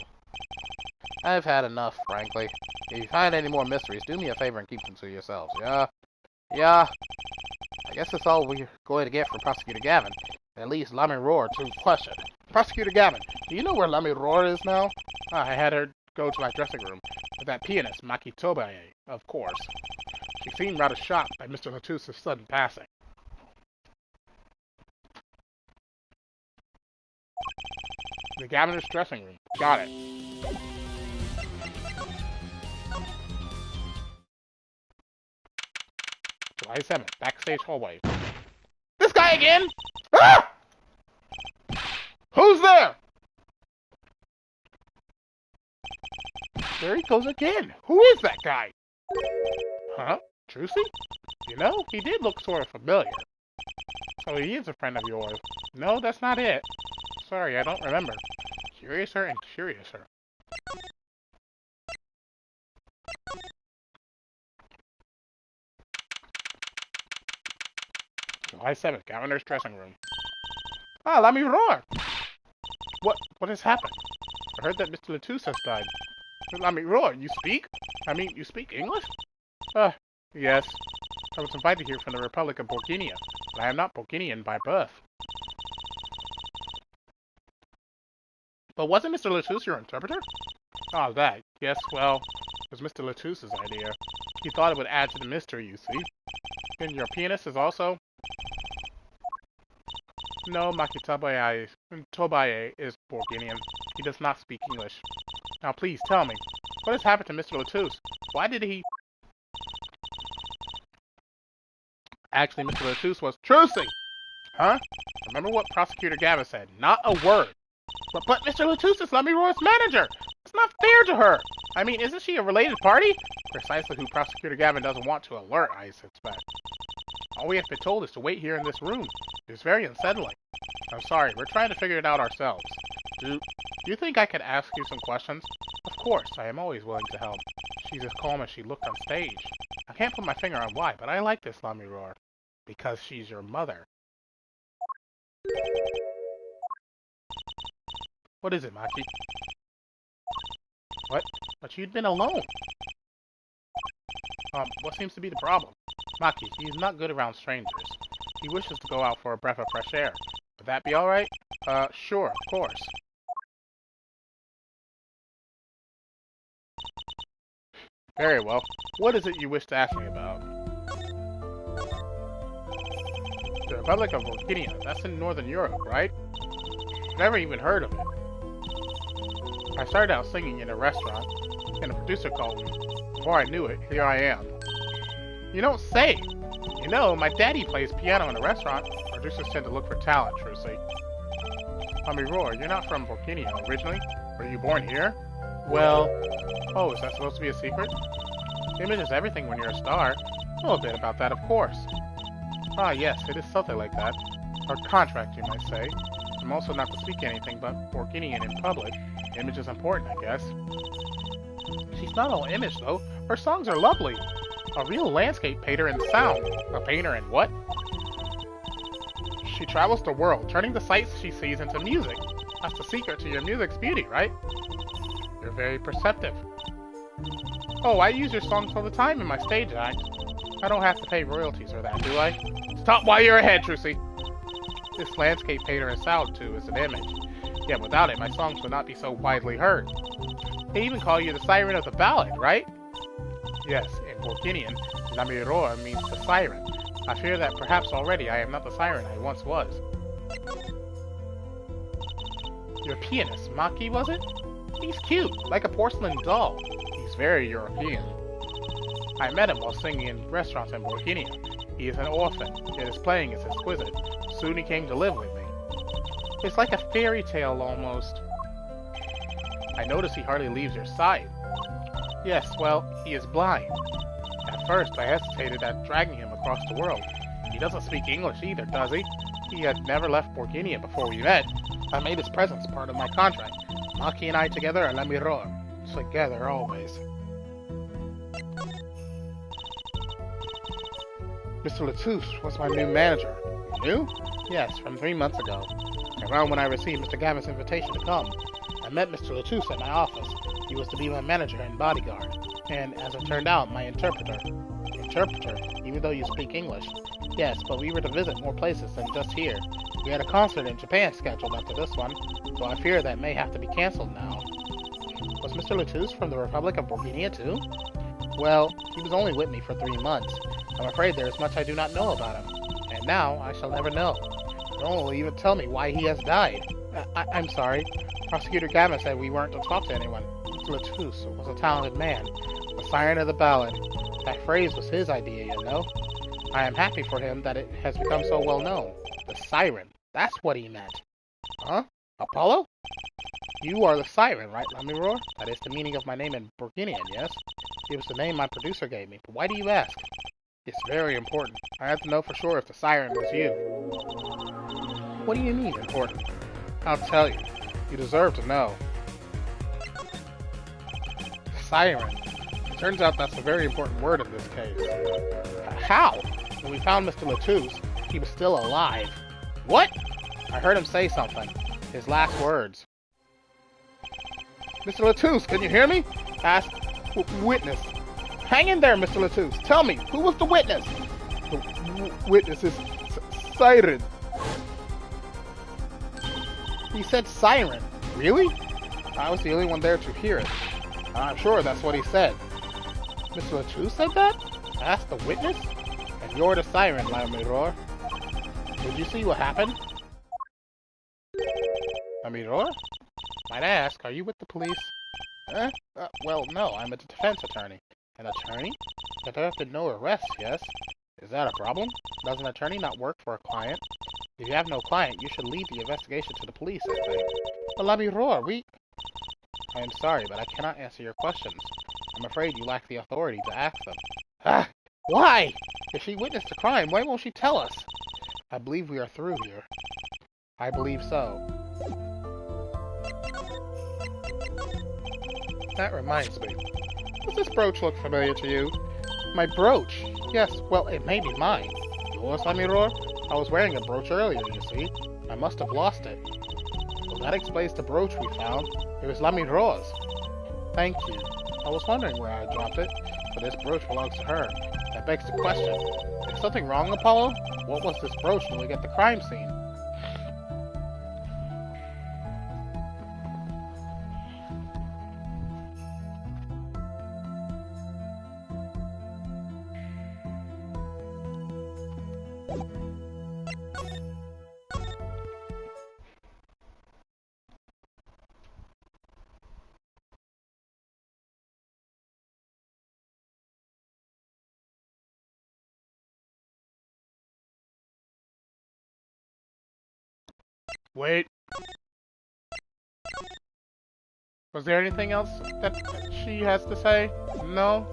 I've had enough, frankly. If you find any more mysteries, do me a favor and keep them to yourselves, yeah? Yeah. I guess that's all we're going to get from Prosecutor Gavin. At least Mother-Noroi to question. Prosecutor Gavin, do you know where Mother-Noroi is now? I had her go to my dressing room with that pianist, Tomoya, of course. She seemed rather shocked by Mr. Latus's sudden passing. The governor's dressing room. Got it. July 7th, backstage hallway. This guy again? Ah! Who's there? There he goes again. Who is that guy? Huh? Trucy? You know, he did look sort of familiar. So he is a friend of yours. No, that's not it. Sorry, I don't remember. Curiouser and curiouser. July 7th, governor's dressing room. Ah, let me roar! What has happened? I heard that Mr. Latus has died. Let me roar, you speak? I mean, you speak English? Yes. I was invited here from the Republic of Borginia, but I am not Borginian by birth. But wasn't Mr. Latus your interpreter? Oh, that. Yes, well, it was Mr. Latus's idea. He thought it would add to the mystery, you see. And your pianist is also... No, Tomoya is Borginian. He does not speak English. Now please, tell me, what has happened to Mr. Latus? Why did he... Actually, Mr. Latus was... Trucy! Huh? Remember what Prosecutor Gavin said. Not a word. But Mr. Latus is Lemuroy's manager! It's not fair to her! I mean, isn't she a related party? Precisely who Prosecutor Gavin doesn't want to alert, I suspect. All we have been told is to wait here in this room. It's very unsettling. I'm sorry, we're trying to figure it out ourselves. Do you think I could ask you some questions? Of course, I am always willing to help. She's as calm as she looked on stage. I can't put my finger on why, but I like this Lemuroy. Because she's your mother. What is it, Maki? What? But you'd been alone. What seems to be the problem? Maki, he's not good around strangers. He wishes to go out for a breath of fresh air. Would that be alright? Sure, of course. Very well. What is it you wish to ask me about? The Republic of Borginia, that's in Northern Europe, right? Never even heard of it. I started out singing in a restaurant, and a producer called me. Before I knew it, here I am. You don't say! You know, my daddy plays piano in a restaurant. Producers tend to look for talent, Trucy. Lemuroy, you're not from Borginia originally? Were you born here? Well... Oh, is that supposed to be a secret? Image is everything when you're a star. A little bit about that, of course. Ah, yes, it is something like that. Or contract, you might say. I'm also not to speak anything but Borginian in public. Image is important, I guess. She's not all image, though. Her songs are lovely. A real landscape painter in sound. A painter in what? She travels the world, turning the sights she sees into music. That's the secret to your music's beauty, right? You're very perceptive. Oh, I use your songs all the time in my stage act. I don't have to pay royalties for that, do I? Stop while you're ahead, Trucy! This landscape painter in sound, too, is an image. Yet without it, my songs would not be so widely heard. They even call you the siren of the ballad, right? Yes, in Borginian, Lemuroy means the siren. I fear that perhaps already I am not the siren I once was. Your pianist, Maki, was it? He's cute, like a porcelain doll. He's very European. I met him while singing in restaurants in Borginia. He is an orphan, yet his playing is exquisite. Soon he came to live with me. It's like a fairy tale, almost. I notice he hardly leaves your side. Yes, well, he is blind. At first, I hesitated at dragging him across the world. He doesn't speak English either, does he? He had never left Borginia before we met. I made his presence part of my contract. Maki and I together are Lemuroy. Together, always. Mr. Latus was my new manager. New? Yes, from 3 months ago. Around when I received Mr. Gavin's invitation to come, I met Mr. Latus at my office. He was to be my manager and bodyguard, and, as it turned out, my interpreter. Interpreter? Even though you speak English? Yes, but we were to visit more places than just here. We had a concert in Japan scheduled after this one, so I fear that may have to be cancelled now. Was Mr. Latus from the Republic of Borginia too? Well, he was only with me for 3 months. I'm afraid there is much I do not know about him. And now, I shall never know. No one will even tell me why he has died. I'm sorry. Prosecutor Gavin said we weren't to talk to anyone. Latouche was a talented man. The siren of the ballad. That phrase was his idea, you know. I am happy for him that it has become so well known. The siren. That's what he meant. Huh? Apollo? You are the siren, right, LaMiroir? That is the meaning of my name in Burgundian, yes? It was the name my producer gave me, but why do you ask? It's very important. I have to know for sure if the siren was you. What do you mean, important? I'll tell you. You deserve to know. Siren. It turns out that's a very important word in this case. How? When we found Mr. Latouche, he was still alive. What? I heard him say something. His last words. Mr. Latouche, can you hear me? Asked witness. Hang in there, Mr. Latouche. Tell me, who was the witness? The witness is siren. He said siren. Really? I was the only one there to hear it. I'm sure that's what he said. Mr. Latouche said that? Asked the witness? And you're the siren, LaMiroir. Did you see what happened? LaMiroir? Might I ask, are you with the police? Well, no, I'm a defense attorney. An attorney? But there have been no arrests, yes? Is that a problem? Does an attorney not work for a client? If you have no client, you should leave the investigation to the police, I think. But LaMiroir, I am sorry, but I cannot answer your questions. I'm afraid you lack the authority to ask them. Why? If she witnessed the crime, why won't she tell us? I believe we are through here. I believe so. That reminds me. Does this brooch look familiar to you? My brooch? Yes, well, it may be mine. Yours, LaMiroir? I was wearing a brooch earlier, you see. I must have lost it. Well, that explains the brooch we found. It was LaMiroir's. Thank you. I was wondering where I dropped it, but this brooch belongs to her. That begs the question. Is something wrong, Apollo? What was this brooch doing at the crime scene? Wait. Was there anything else that she has to say? No?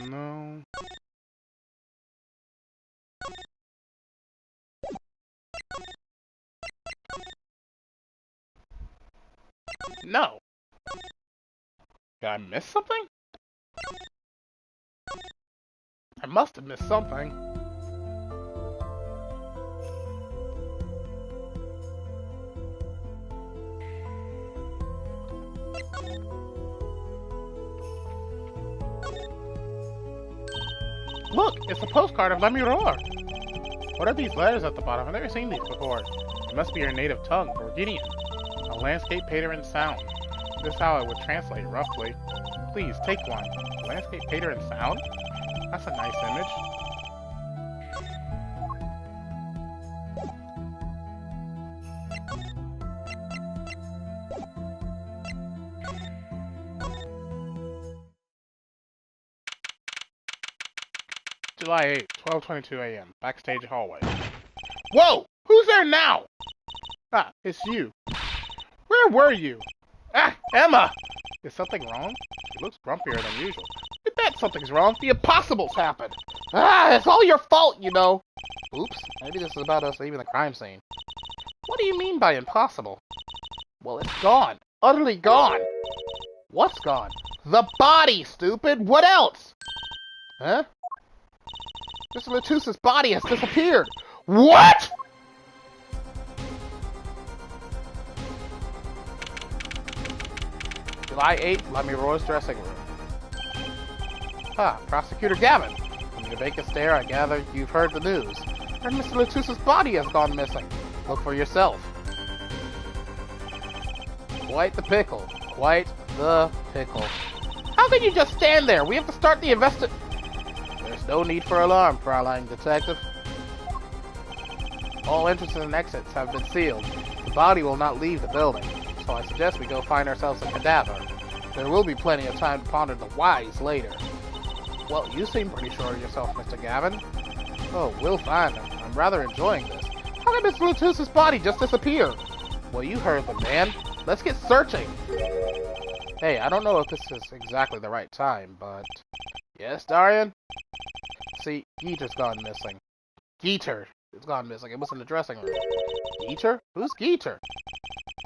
No. No. Did I miss something? I must have missed something. Look, it's a postcard of LaMiroir. What are these letters at the bottom? I've never seen these before. It must be your native tongue, Burgundian. A landscape painter in sound. This is how I would translate, roughly. Please, take one. Landscape painter in sound? That's a nice image. July 8th, 12:22 a.m. Backstage hallway. Whoa! Who's there now? Ah, it's you. Where were you? Ah, Emma! Is something wrong? She looks grumpier than usual. I bet something's wrong. The impossible's happened. Ah, it's all your fault, you know. Oops, maybe this is about us leaving the crime scene. What do you mean by impossible? Well, it's gone. Utterly gone. What's gone? The body, stupid! What else? Huh? Mr. Latouche's body has disappeared. What?! July 8th, LaMiroir's dressing room. Prosecutor Gavin. From your vacant stare, I gather you've heard the news. And Mr. Latouche's body has gone missing. Look for yourself. Quite the pickle. Quite the pickle. How can you just stand there? We have to start the There's no need for alarm, Fraulein Detective. All entrances and exits have been sealed. The body will not leave the building, so I suggest we go find ourselves a cadaver. There will be plenty of time to ponder the whys later. Well, you seem pretty sure of yourself, Mr. Gavin. Oh, we'll find him. I'm rather enjoying this. How did Mr. Lutus's body just disappear? Well, you heard the man. Let's get searching. Hey, I don't know if this is exactly the right time, but... Yes, Darian? See, Geeter's gone missing. Geeter has gone missing. It was in the dressing room. Geeter? Who's Geeter?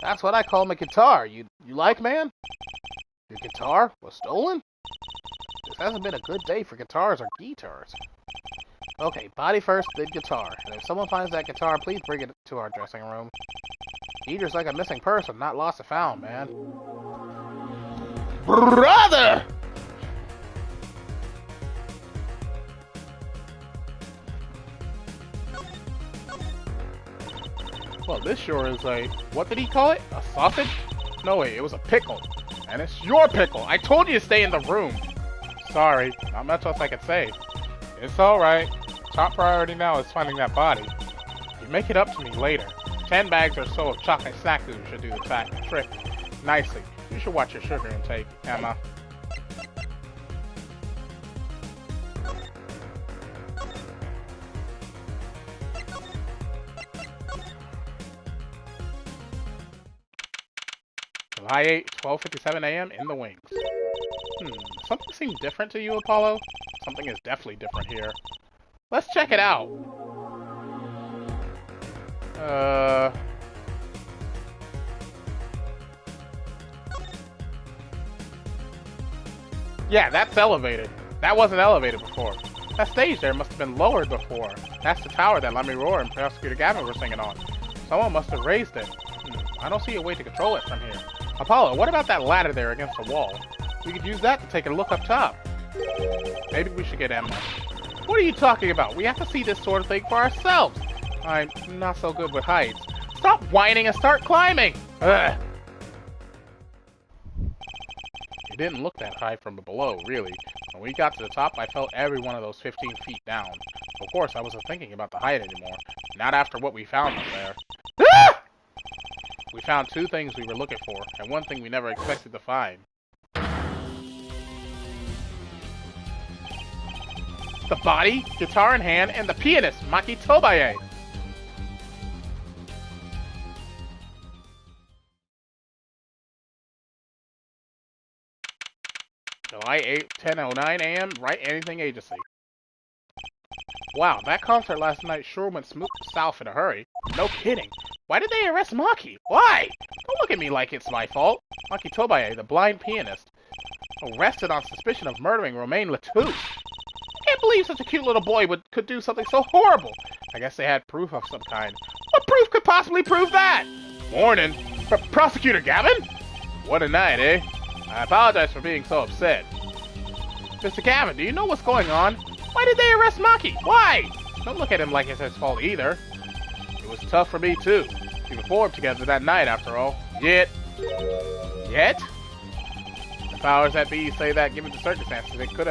That's what I call my guitar. You like, man? Your guitar was stolen? This hasn't been a good day for guitars or guitars. Okay, body first, then guitar. And if someone finds that guitar, please bring it to our dressing room. Geeter's like a missing person, not lost or found, man. Brother! Well, this sure is a... What did he call it? A sausage? No, wait, it was a pickle. And it's your pickle! I told you to stay in the room! Sorry, not much else I could say. It's alright. Top priority now is finding that body. You make it up to me later. 10 bags or so of chocolate snack food should do the trick nicely. You should watch your sugar intake, Emma. July 8, 12:57 a.m. in the wings. Something seemed different to you, Apollo? Something is definitely different here. Let's check it out. Yeah, that's elevated. That wasn't elevated before. That stage there must have been lowered before. That's the tower that TheAmariaShadow and Prosecutor Gavin were singing on. Someone must have raised it. I don't see a way to control it from here. Apollo, what about that ladder there against the wall? We could use that to take a look up top. Maybe we should get Emma. What are you talking about? We have to see this sort of thing for ourselves. I'm not so good with heights. Stop whining and start climbing! Ugh. It didn't look that high from below, really. When we got to the top, I felt every one of those 15 feet down. Of course, I wasn't thinking about the height anymore. Not after what we found up there. Ah! We found two things we were looking for, and one thing we never expected to find. The body, guitar in hand, and the pianist, Maki Tomoya. July 8, 10:09 a.m. Right Anything Agency. Wow, that concert last night sure went south in a hurry. No kidding. Why did they arrest Maki? Why? Don't look at me like it's my fault. Maki Tomoya, the blind pianist, arrested on suspicion of murdering Romaine Latouche. I can't believe such a cute little boy could do something so horrible. I guess they had proof of some kind. What proof could possibly prove that? Morning. Prosecutor Gavin? What a night, eh? I apologize for being so upset. Mr. Gavin, do you know what's going on? Why did they arrest Maki? Why? Don't look at him like it's his fault either. It was tough for me too. We performed together that night after all. Yet? The powers that be say that given the circumstances, it could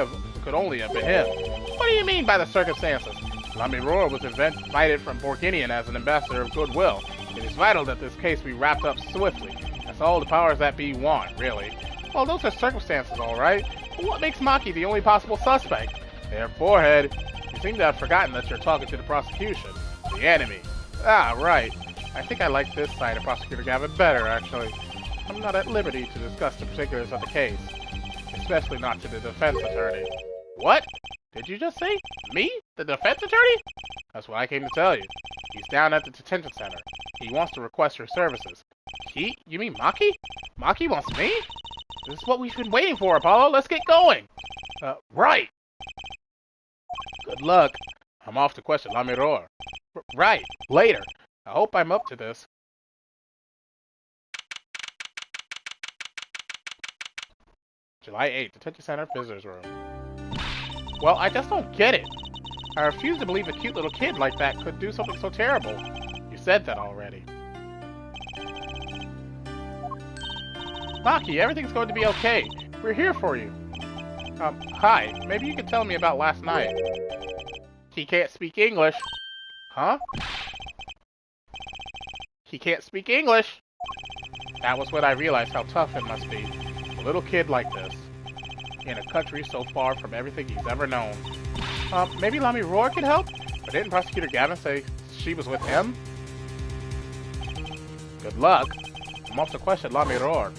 only have been him. What do you mean by the circumstances? TheAmariaShadow was invited from Borginian as an ambassador of goodwill. It is vital that this case be wrapped up swiftly. That's all the powers that be want, really. Well, those are circumstances, all right. But what makes Maki the only possible suspect? Their forehead. You seem to have forgotten that you're talking to the prosecution. The enemy. Ah, right. I think I like this side of Prosecutor Gavin better, actually. I'm not at liberty to discuss the particulars of the case. Especially not to the defense attorney. What? Did you just say? Me? The defense attorney? That's what I came to tell you. He's down at the detention center. He wants to request your services. He? You mean Maki? Maki wants me? This is what we've been waiting for, Apollo. Let's get going. Right. Good luck. I'm off to question TheAmariaShadow. Right. Later. I hope I'm up to this. July 8th, Detention Center Visitors Room. Well, I just don't get it. I refuse to believe a cute little kid like that could do something so terrible. You said that already. Maki, everything's going to be okay. We're here for you. Hi. Maybe you could tell me about last night. He can't speak English. Huh? He can't speak English. That was when I realized how tough it must be. A little kid like this. In a country so far from everything he's ever known. Maybe Lami-Roar could help? But didn't Prosecutor Gavin say she was with him? Good luck. I'm off to question Lami-Roar.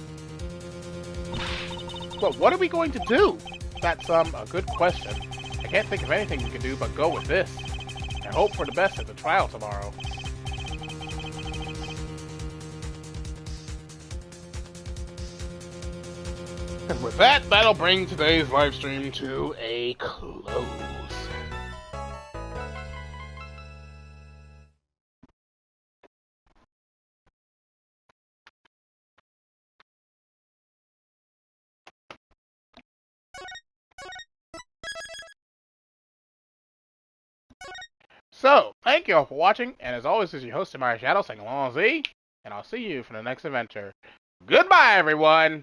But what are we going to do? That's, a good question. I can't think of anything we can do but go with this. And hope for the best at the trial tomorrow. And with that, that'll bring today's live stream to a close. So, thank you all for watching, and as always, this is your host, TheAmariaShadow, saying along Z, and I'll see you for the next adventure. Goodbye, everyone!